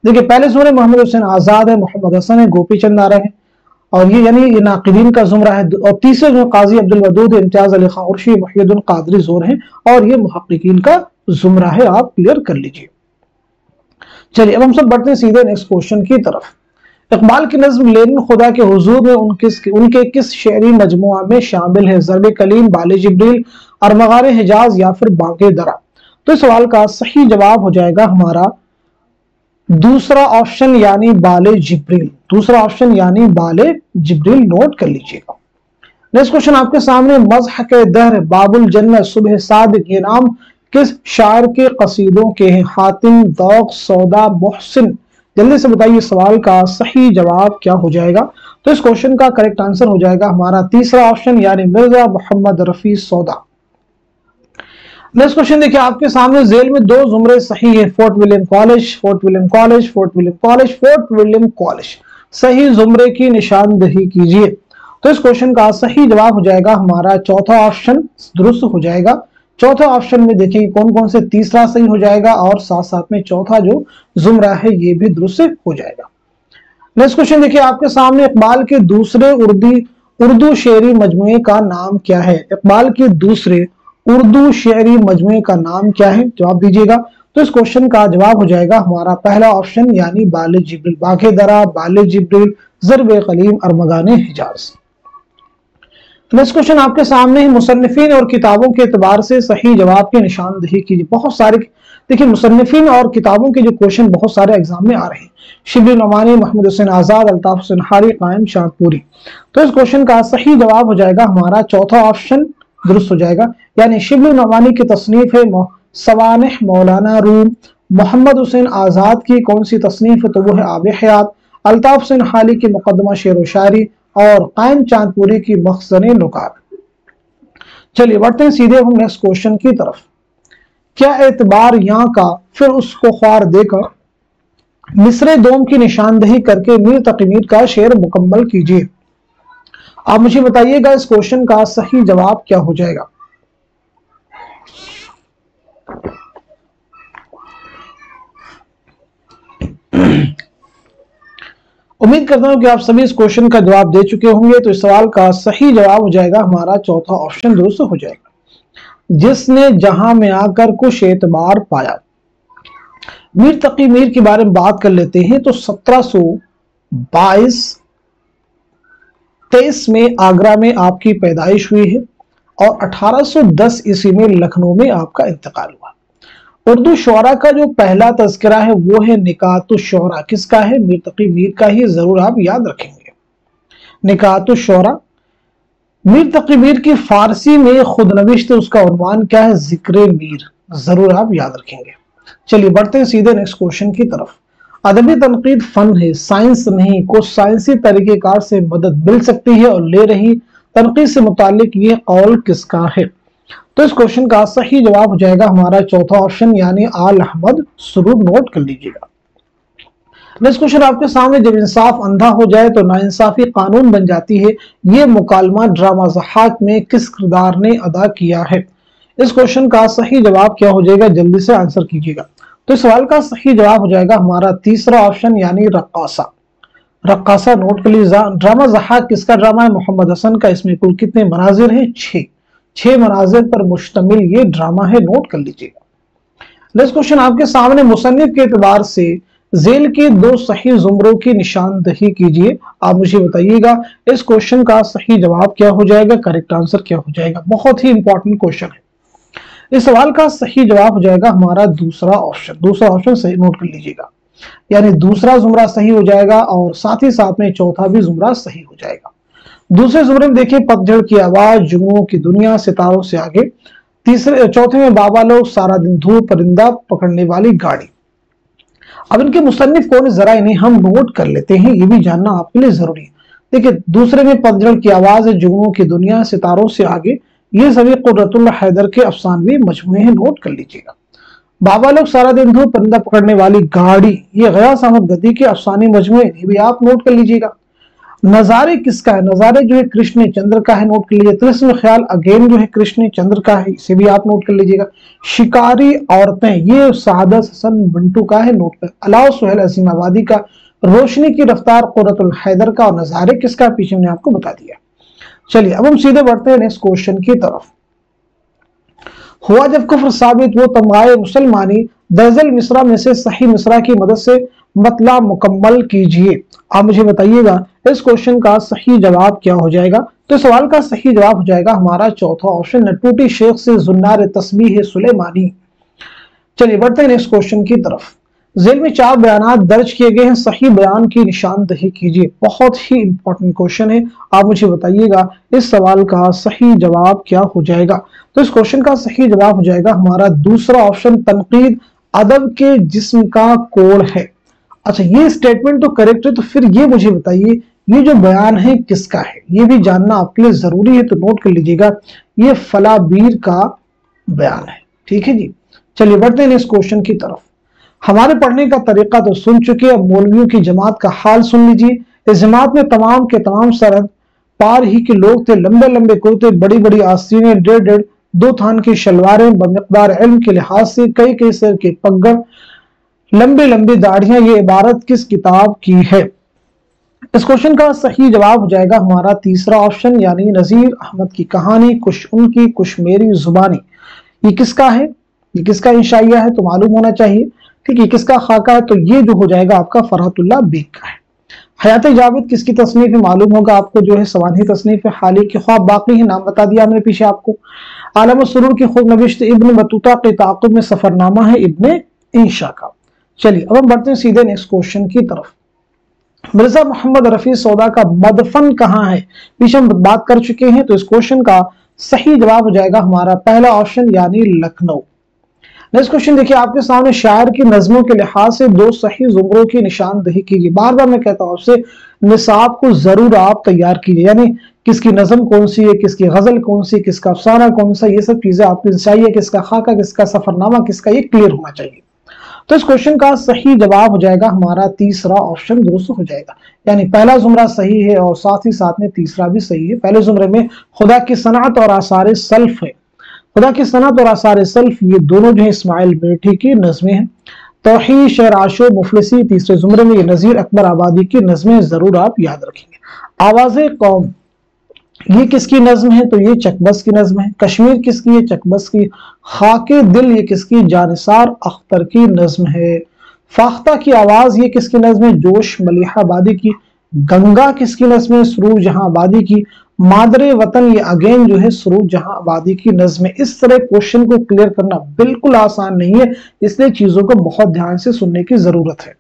[SPEAKER 1] देखिए पहले जुमरे मोहम्मद हुसैन आजाद है, मोहम्मद हसन है, गोपी चंद नारा है और ये यानी ये नाकिदीन का जुमरा है। और तीसरे जो काजी अब्दुल वदूद, इम्तियाज अली खान उर्शी, मुहियुद्दीन कादरी जोर है और ये मुहक्किकीन का जुमरा है। आप क्लियर कर लीजिए। चलिए अब हम सब बढ़ते हैं सीधे नेक्स्ट क्वेश्चन की तरफ। इकबाल की नज्म लेनिन खुदा के हुजूर में उनके किस शेरी मजमुआ में शामिल है? ज़र्ब कलीम, बाले जिब्रील, अरमगार हिजाज या फिर बांके दरा। तो इस सवाल का सही जवाब हो जाएगा हमारा दूसरा ऑप्शन, यानी बाले जिब्रील। दूसरा ऑप्शन यानी बाले जिब्रील। नोट कर लीजिएगा। नेक्स्ट क्वेश्चन आपके सामने, मज़हक दहर, बाबुल जन्नत, सुबह सादिक, ये नाम किस शायर के कसीदों के हैं? हातिम, ज़ौक़, सौदा, मोहसिन। जल्दी से बताइए सवाल का सही जवाब क्या हो जाएगा। तो इस क्वेश्चन का करेक्ट आंसर हो जाएगा हमारा तीसरा ऑप्शन, यानी मिर्जा मोहम्मद रफी सौदा। नेक्स्ट क्वेश्चन देखिए आपके सामने, जेल में दो जुमरे सही है। Fort William college, fort William college, fort William college, fort William college. सही जुमरे की निशानदेही कीजिए। تو اس کوشچن کا صحیح جواب ہو جائے گا ہمارا چوتھا آپشن درست ہو جائے گا۔ چوتھا آپشن میں دیکھیں کون کون سے، تیسرا صحیح ہو جائے گا اور ساتھ ساتھ میں چوتھا جو زمرہ ہے یہ بھی درست ہو جائے گا۔ نیکسٹ کوشچن دیکھیں آپ کے سامنے، اقبال کے دوسرے اردو شعری مجموعے کا نام کیا ہے؟ اقبال کے دوسرے اردو شعری مجموعے کا نام کیا ہے؟ جواب دیجیے گا۔ تو اس کوشچن کا جواب ہو جائے گا ہمارا پہلا آپشن یعنی بال جبریل، باغ درا، بال جبریل، ضرب قلیم، ارمغان حجاز۔ نیکسٹ کوشچن آپ کے سامنے ہے، مصنفین اور کتابوں کے اعتبار سے صحیح جواب کی نشاندہی کیجیے۔ بہت سارے دیکھیں مصنفین اور کتابوں کے جو کوشچن بہت سارے ایگزام میں آ رہے ہیں، شبلی نعمانی، محمد حسین آزاد، الطاف حسین حاری، قائم چاند پوری۔ تو اس کوشچن کا صحیح جواب ہو جائے گا ہمارا چوتھا آپشن درست ہو جائے گا، یعنی شبلی نعمانی کی تصنیف ہے سوانح مولانا روم، محمد حسین آزاد کی کون سی تصنیف ہے؟ تو وہ ہے آب حیات، الطاف حسین حالی کی مقدمہ شعر و شاعری، اور قائم چاند پوری کی مخزن نکات۔ چلیے بڑھتے ہیں سیدھے ہم نیکسٹ کوشچن کی طرف۔ کیا اعتبار یہاں کا پھر اس کو خوار دے کر مصرع دوم کی نشاندہی کر کے میر تقی میر کا شعر مکمل کیجیے۔ آپ مجھے بتائیے گا اس کوشچن کا صحیح جواب کیا ہو جائے گا؟ امید کرتا ہوں کہ آپ سبھی اس کوشچن کا جواب دے چکے ہوں گے۔ تو اس سوال کا صحیح جواب ہو جائے گا ہمارا چوتھا آپشن درست ہو جائے گا، جس نے جہاں میں آ کر کچھ اعتبار پایا۔ میر تقی میر کے بارے میں بات کر لیتے ہیں تو 1723 میں آگرہ میں آپ کی پیدائش ہوئی ہے اور 1810 عیسوی میں لکھنؤ میں آپ کا انتقال ہوا۔ اردو شعراء کا جو پہلا تذکرہ ہے وہ ہے نکات الشعراء، کس کا ہے؟ میر تقی میر کا ہی، ضرور آپ یاد رکھیں گے نکات الشعراء۔ میر تقی میر کی فارسی میں خود نوشت اس کا عنوان کیا ہے؟ ذکر میر، ضرور آپ یاد رکھیں گے۔ چلیے بڑھتے ہیں سیدھے نیکسٹ کوشچن کی طرف۔ ادبی تنقید فن ہے، سائنس نہیں، کو سائنسی طریقہ کار سے مدد مل سکتی ہے اور لے رہی تنقید سے متعلق یہ قول کس کا ہے؟ تو اس کوشچن کا صحیح جواب ہو جائے گا ہمارا چوتھا آپشن یعنی آل احمد سرور، نوٹ کر لیجیے گا۔ نیکسٹ کوشچن آپ کے سامنے، جب انصاف اندھا ہو جائے تو ناانصافی قانون بن جاتی ہے، یہ مکالمہ ڈرامہ ضحاک میں کس کردار نے ادا کیا ہے؟ اس کوشچن کا صحیح جواب کیا ہو جائے گا؟ جلدی سے آنسر کیجیے گا۔ تو اس سوال کا صحیح جواب ہو جائے گا ہمارا تیسرا آپشن یعنی رقاصہ، رقاصہ نوٹ کر لیجیے۔ ڈرامہ ضحاک کس کا ڈرامہ ہے؟ محمد حسن کا۔ اس میں کل کتنے مناظر ہیں؟ 6 مناظر پر مشتمل یہ ڈرامہ ہے، نوٹ کر لیجیے گا۔ نیکسٹ کوشچن آپ کے سامنے، مصنف کے اعتبار سے ذیل کے 2 صحیح زمروں کی نشاندہی کیجیے۔ آپ مجھے بتائیے گا اس کوشچن کا صحیح جواب کیا ہو جائے گا، کریکٹ آنسر کیا ہو جائے گا؟ بہت ہی امپورٹنٹ کوشچن ہے۔ اس سوال کا صحیح جواب ہو جائے گا ہمارا دوسرا آپشن صحیح نوٹ کر لیجیے گا، یعنی دوسرا زمرہ صحیح ہو جائے گا اور ساتھ ہی ساتھ میں چوتھا بھی زمرہ صحیح ہو جائے گا۔ دوسرے زمرے میں دیکھیں پتجھڑ کی آواز، جگنوں کی دنیا، ستاروں سے آگے۔ چوتھے میں بابا لوگ، سارا دن دھوپ، پرندہ پکڑنے والی گاڑی۔ اب ان کے مصنف کون ذرا انہیں ہم نوٹ کر لیتے ہیں، یہ بھی جاننا آپ کے لیے ضروری ہے۔ دیکھیں دوسرے میں پتجھڑ کی آواز ہے، جگنوں کی دنیا، ستاروں سے آگے، یہ سبھی قرۃ اللہ حیدر کے افسانوی مجموعے ہیں، نوٹ کر لیجیے گا۔ بابا لوگ، سارا دن دھوپ، پرندہ پکڑنے والی گاڑی، یہ غیاث احمد گدی کے افسانے مجموعے، یہ بھی آپ نوٹ کر لیجیے گا۔ نظارے کس کا ہے؟ نظارے جو ہے کرشن چندر کا ہے، نوٹ کر لیجیے۔ طلسم خیال اگین جو ہے کرشن چندر کا ہے، اسے بھی آپ نوٹ کر لیجیے گا۔ شکاری عورتیں، یہ سعادت حسن منٹو کا ہے، نوٹ کر۔ علاؤ سہیل عظیم آبادی کا۔ روشنی کی رفتار قرۃ الحیدر کا، اور نظارے کس کا؟ پیچھے میں نے آپ کو بتا دیا۔ چلیے اب ہم سیدھے بڑھتے ہیں نیکسٹ کوشچن کی طرف۔ ہوا جب کفر ثابت وہ تمغائے مسلمانی، درزل مصرع میں سے صحیح مصرع کی مدد سے مطلع مکمل کیجئے۔ آپ مجھے بتائیے گا اس کوشچن کا صحیح جواب کیا ہو جائے گا؟ تو سوال کا صحیح جواب ہو جائے گا ہمارا چوتھا آپشن، نٹوٹی شیخ سے زنار تسبیح سلیمانی۔ چلیے بڑھتے ہیں نیکسٹ کوشچن کی طرف۔ ذیل میں 4 بیانات درج کیے گئے ہیں، صحیح بیان کی نشاندہی کیجیے۔ بہت ہی امپورٹنٹ کوشچن ہے، آپ مجھے بتائیے گا اس سوال کا صحیح جواب کیا ہو جائے گا؟ تو اس کوشچن کا صحیح جواب ہو جائے گا ہمارا دوسرا آپشن، تنقید ادب کے جسم کا کوڑ ہے۔ اچھا یہ سٹیٹمنٹ تو کریکٹ ہے، تو پھر یہ مجھے بتائیے یہ جو بیان ہے کس کا ہے؟ یہ بھی جاننا آپ کے لیے ضروری ہے، تو نوٹ کر لیجیے گا، یہ فلابیر کا بیان ہے۔ ٹھیک ہے جی، چلیے بڑھتے ہیں اس کوشچن کی طرف۔ ہمارے پڑھنے کا طریقہ تو سن چکے، اب مولویوں کی جماعت کا حال سن لیجیے۔ اس جماعت میں تمام کے تمام سرد पार ही के लोग थे, लंबे लंबे कुर्ते, बड़ी बड़ी आस्तीनें, डेढ़ डेढ़ दो थान की शलवारें, बमिकदार इल्म के लिहाज से कई कई सिर के पगड़, लंबी लंबी दाढ़ियां, ये इबारत किस किताब की है? इस क्वेश्चन का सही जवाब हो जाएगा हमारा तीसरा ऑप्शन, यानी नजीर अहमद की कहानी, कुछ उनकी कुछ मेरी जुबानी। ये किसका है? ये किसका इंशाइया है? तो मालूम होना चाहिए। ठीक है, किसका खाका है? तो ये जो हो जाएगा आपका फरहतुल्लाह बेग का है। हयात जावेद किसकी तसनीफ है? मालूम होगा आपको, जो है सवानी तसनीफ है। हाली के ख्वाब बाकी है, नाम बता दिया हमने पीछे आपको। आलम सुरूर की खुद नविश्त इब्न बतूता के ताक़ुब में सफरनामा है इब्न ईशा का। चलिए अब हम बढ़ते हैं सीधे नेक्स्ट क्वेश्चन की तरफ। मिर्जा मोहम्मद रफी सौदा का मदफन कहाँ है? पीछे हम बात कर चुके हैं। तो इस क्वेश्चन का सही जवाब हो जाएगा हमारा पहला ऑप्शन, यानी लखनऊ। नेक्स्ट क्वेश्चन देखिए आपके सामने, शायर की नज्मों के लिहाज से दो सही जुमरों की निशानदही कीजिए। बार बार मैं कहता हूं आपसे, निसाब को जरूर आप तैयार कीजिए, यानी किसकी नज्म कौन सी है, किसकी गजल कौन सी, किसका अफसाना कौन सा, ये सब चीजें आपको चाहिए। किसका खाका, किसका सफरनामा, किसका, ये क्लियर होना चाहिए। तो इस क्वेश्चन का सही जवाब हो जाएगा हमारा तीसरा ऑप्शन, दुरुस्त हो जाएगा। यानी पहला जुमरा सही है और साथ ही साथ में तीसरा भी सही है। पहले जुमरे में खुदा की सनात और आसार सल्फ है। खुदा की सनात और आसार सल्फ ये दोनों जो है इस्माइल बेटी की नज़में हैं। तौहीद, शेर आशो, मुफलिसी तीसरे जुमरे में, ये नज़ीर अकबर आबादी की नज़में, जरूर आप याद रखेंगे। आवाज़े कौम ये किसकी नज्म है? तो ये चकबस की नज्म है। कश्मीर किसकी है? चकबस की। खाके दिल ये किसकी? जानिसार अख्तर की नज्म है। फाख्ता की आवाज ये किसकी नज्म है? जोश मलिहा आबादी की। गंगा किसकी नज्म है? सुरूज जहां आबादी की। मादरे वतन ये अगेन जो है सुरूज जहां आबादी की नज्म है। इस तरह क्वेश्चन को क्लियर करना बिल्कुल आसान नहीं है, इसलिए चीजों को बहुत ध्यान से सुनने की जरूरत है।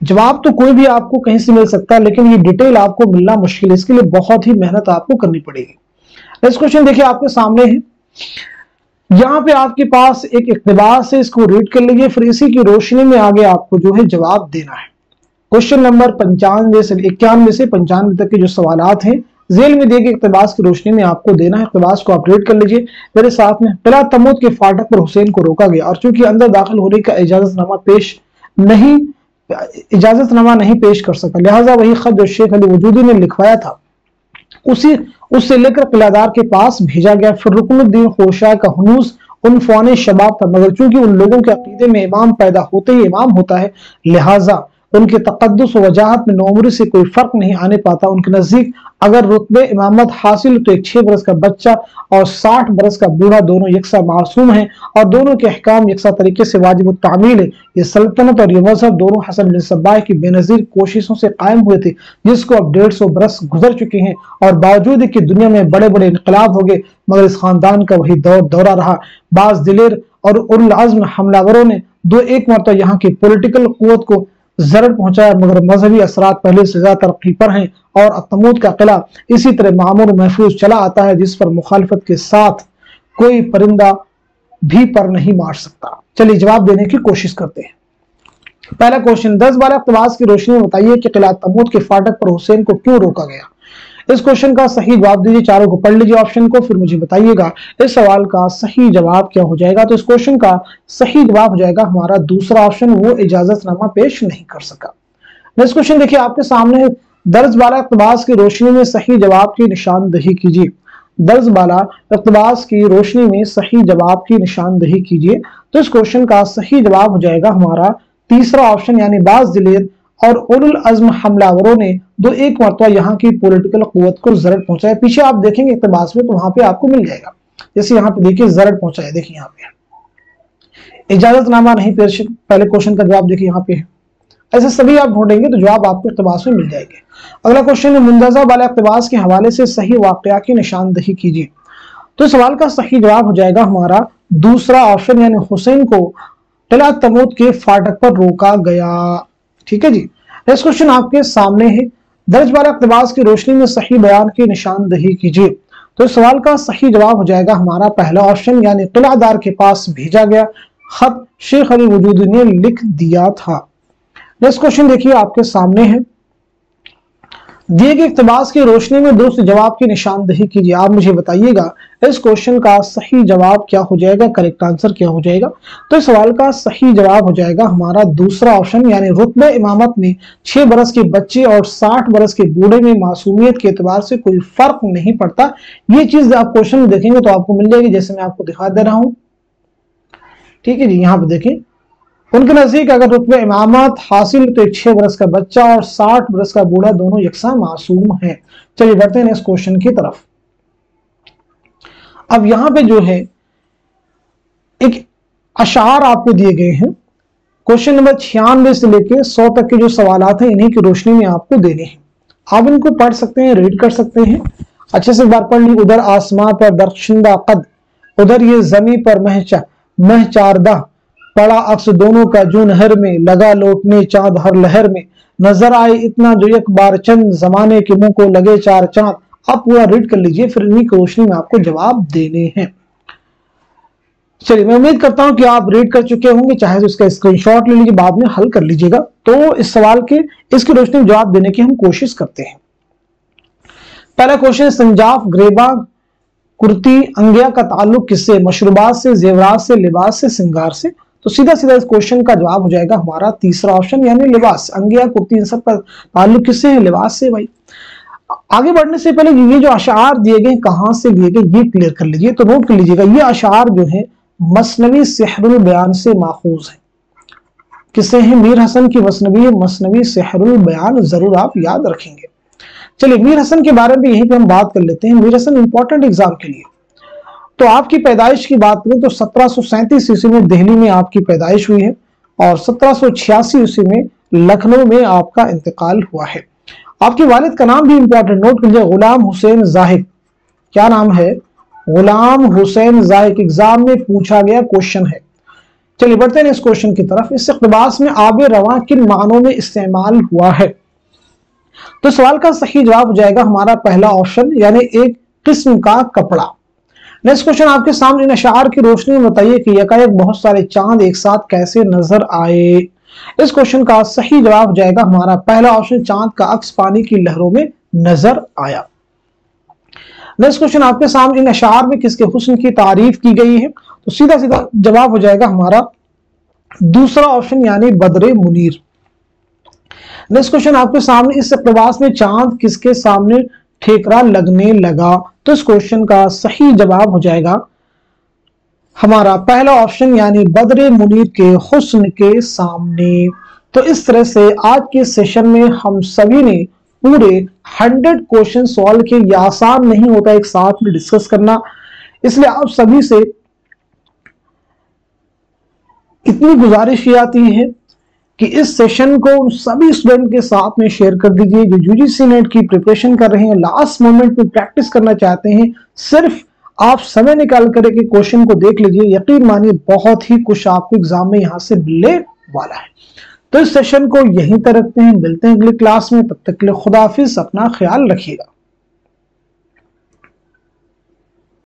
[SPEAKER 1] जवाब तो कोई भी आपको कहीं से मिल सकता है, लेकिन ये डिटेल आपको मिलना मुश्किल है, इसके लिए बहुत ही मेहनत आपको करनी पड़ेगी। नेक्स्ट क्वेश्चन देखिए आपके सामने है, यहाँ पे आपके पास एक इक्तिबास है, इसको रीड कर लीजिए, फिर इसी की रोशनी में आगे आपको जो है जवाब देना है। क्वेश्चन नंबर 95 से 91 से 95 तक के जो सवालात हैं जेल में दिए गए इक्तिबास की रोशनी में आपको देना है। इक्तिबास को आप रीड कर लीजिए मेरे साथ में। किला तमूद के फाटक पर हुसैन को रोका गया और चूंकि अंदर दाखिल होने का इजाजतनामा नहीं पेश कर सका, लिहाजा वही खत जो शेख अली वजूदी ने लिखवाया था उससे लेकर किलादार के पास भेजा गया। फिर रुकनुद्दीन खोशा का हुनूस उनफान शबाब था, मगर चूंकि उन लोगों के अकीदे में इमाम पैदा होते ही इमाम होता है, लिहाजा उनके तकद्दुस और वजाहत में नौमरी से कोई फर्क नहीं आने पाता। उनके नजदीक अगर रुतबे इमामत हासिल तो एक 6 बरस का बच्चा और 60 बरस का बूढ़ा दोनों यकसा मासूम हैं और दोनों के अहकाम यकसा तरीके से वाजिब तामील है। ये सल्तनत और ये मजहब दोनों हसन बिन सब्बाह की बेनजीर कोशिशों से कायम हुए थे, जिसको अब 150 बरस गुजर चुके हैं और बावजूद कि दुनिया में बड़े बड़े इनकलाब हो गए, मगर इस खानदान का वही दौरा रहा। बाज दिलेर और उल आज़्म हमलावरों ने एक मरतबा यहाँ की पॉलिटिकल कुव्वत को जरर पहुंचाया, मगर मजहबी असरात पहले से ज्यादा तरक्की पर हैं और तमूद का किला इसी तरह मामूर महफूज चला आता है, जिस पर मुखालफत के साथ कोई परिंदा भी पर नहीं मार सकता। चलिए जवाब देने की कोशिश करते हैं। पहला क्वेश्चन, 10 बार इक़्तिबास की रोशनी में बताइए कि किला तमूद के फाटक पर हुसैन को क्यों रोका गया। इस क्वेश्चन का सही जवाब दीजिए, चारों को पढ़ लीजिए ऑप्शन को, फिर मुझे बताइएगा इस सवाल का सही जवाब क्या हो जाएगा। तो इस क्वेश्चन का सही जवाब हो जाएगा हमारा दूसरा ऑप्शन, वो इजाजतनामा पेश नहीं कर सका। नेक्स्ट क्वेश्चन देखिए आपके सामने, दर्ज बाला इक़्तिबास की रोशनी में सही जवाब की निशानदही कीजिए। दर्ज बाला इक़्तिबास की रोशनी में सही जवाब की निशानदही कीजिए। तो इस क्वेश्चन का सही जवाब हो जाएगा हमारा तीसरा ऑप्शन, यानी बाज दिलेर और उलुल अज़्म हमलावरों ने एक मरतबा यहाँ की पॉलिटिकल कुव्वत को जरर पहुंचाया। पीछे आप देखेंगे इक़्तिबास में तो वहां पे आपको मिल जाएगा, जैसे यहाँ पे देखिए जरर पहुंचाया, देखिए यहाँ पे इजाजतनामा नहीं पेश, पहले क्वेश्चन का जवाब देखिए यहाँ पे है। ऐसे सभी आप ढूंढेंगे तो जवाब आपको इक़्तिबास में मिल जाएंगे। अगला क्वेश्चन है, मुंदज़ा वाला इक़्तिबास के हवाले से सही वाक़या की निशानदही कीजिए। तो सवाल का सही जवाब हो जाएगा हमारा दूसरा ऑप्शन, यानी हुसैन को किला तमूद के फाटक पर रोका गया। ठीक है जी। नेक्स्ट क्वेश्चन आपके सामने है, दर्ज वाला इक़्तिबास की रोशनी में सही बयान की निशानदही कीजिए। तो इस सवाल का सही जवाब हो जाएगा हमारा पहला ऑप्शन, यानी किलादार के पास भेजा गया खत शेख अली वजूदी ने लिख दिया था। नेक्स्ट क्वेश्चन देखिए आपके सामने है, दिए गए इक़्तिबास की रोशनी में दुरुस्त जवाब की निशानदेही कीजिए। आप मुझे बताइएगा इस क्वेश्चन का सही जवाब क्या हो जाएगा, करेक्ट आंसर क्या हो जाएगा। तो इस सवाल का सही जवाब हो जाएगा हमारा दूसरा ऑप्शन, यानी रुतबे इमामत में 6 बरस के बच्चे और 60 बरस के बूढ़े में मासूमियत के एतबार से कोई फर्क नहीं पड़ता। ये चीज आप क्वेश्चन में देखेंगे तो आपको मिल जाएगी, जैसे मैं आपको दिखा दे रहा हूं। ठीक है जी, यहाँ पे देखें, उनके नजदीक अगर रुतबे इमामत हासिल तो एक 6 बरस का बच्चा और 60 बरस का बूढ़ा दोनों यकसा मासूम हैं। चलिए बढ़ते हैं इस क्वेश्चन की तरफ। अब यहां पे जो है एक अशार आपको दिए गए हैं, क्वेश्चन नंबर 96 से लेके 100 तक के जो सवालात हैं इन्हीं की रोशनी में आपको देने हैं। आप इनको पढ़ सकते हैं, रीड कर सकते हैं, अच्छे से एक बार पढ़ ली। उधर आसमां पर दरख्शिंदा कद, उधर ये जमी पर महचारदा, पड़ा अक्स दोनों का जो नहर में, लगा लौटने चांद हर लहर में, नजर आए इतना जो एक बार चंद, जमाने के मुंह को लगे 4 चांद। आप पूरा रीड कर लीजिए, फिर इन्हीं की रोशनी में आपको जवाब देने हैं। चलिए मैं उम्मीद करता हूं कि आप रीड कर चुके होंगे, चाहे तो इसका स्क्रीनशॉट ले लीजिए, बाद में हल कर लीजिएगा। तो इस सवाल के इसकी रोशनी में जवाब देने की हम कोशिश करते हैं। पहला क्वेश्चन, संजाफ ग्रेबा कुर्ती अंगिया का ताल्लुक किससे? मशरूबात से, जेवरात से, लिबास से, सिंगार से। तो सीधा सीधा इस क्वेश्चन का जवाब हो जाएगा हमारा तीसरा ऑप्शन, यानी लिबास। अंगिया कुर्ती इन सब का ताल्लुक किससे है? लिबास से। भाई आगे बढ़ने से पहले ये जो अशार दिए गए कहां से लिए गए ये क्लियर कर लीजिए। तो नोट कर लीजिएगा, ये अशार जो है मसनवी सिहरुल बयान से माखूज है। किससे है? मीर हसन की मसनवी मसनवी सिहरुल बयान, जरूर आप याद रखेंगे। चलिए मीर हसन के बारे में यहीं पे हम बात कर लेते हैं। मीर हसन इंपॉर्टेंट एग्जाम के लिए। तो आपकी पैदाइश की बात करें तो 1737 ईस्वी में दिल्ली में आपकी पैदाइश हुई है और 1786 ईस्वी में लखनऊ में आपका इंतकाल हुआ है। आपके वालिद का नाम भी इंपॉर्टेंट, नोट कीजिए, गुलाम हुसैन जाहिद। क्या नाम है? गुलाम हुसैन जाहिद। एग्जाम में पूछा गया क्वेश्चन है। चलिए बढ़ते हैं इस क्वेश्चन की तरफ। इस इक़्तिबास में आब रवां किन मानों में इस्तेमाल हुआ है? तो सवाल का सही जवाब हो जाएगा हमारा पहला ऑप्शन, यानी एक किस्म का कपड़ा। नेक्स्ट क्वेश्चन आपके सामने, इन अशार की रोशनी में बताइए कि यकायक बहुत सारे चांद एक साथ कैसे नजर आए। इस क्वेश्चन का सही जवाब हो जाएगा हमारा पहला ऑप्शन, चांद का अक्स पानी की लहरों में नजर आया। नेक्स्ट क्वेश्चन आपके सामने, इन अशार में किसके हुस्न की तारीफ की गई है? तो सीधा सीधा जवाब हो जाएगा हमारा दूसरा ऑप्शन, यानी बदरे मुनीर। नेक्स्ट क्वेश्चन आपके सामने, इस इक़्तिबास में चांद किसके सामने ठेकरा लगने लगा? तो इस क्वेश्चन का सही जवाब हो जाएगा हमारा पहला ऑप्शन, यानी बदरे मुनीर के हुस्न के सामने। तो इस तरह से आज के सेशन में हम सभी ने पूरे 100 क्वेश्चन सॉल्व किए। ये आसान नहीं होता एक साथ में डिस्कस करना, इसलिए आप सभी से इतनी गुजारिश की जाती है कि इस सेशन को सभी स्टूडेंट के साथ में शेयर कर दीजिए जो यूजीसी नेट की प्रिपरेशन कर रहे हैं, लास्ट मोमेंट में प्रैक्टिस करना चाहते हैं। सिर्फ आप समय निकाल कर के क्वेश्चन को देख लीजिए, यकीन मानिए बहुत ही कुछ आपको एग्जाम में यहां से मिलने वाला है। तो इस सेशन को यहीं तक रखते हैं, मिलते हैं अगली क्लास में, तब तक के लिए खुदा हाफिज, अपना ख्याल रखिएगा।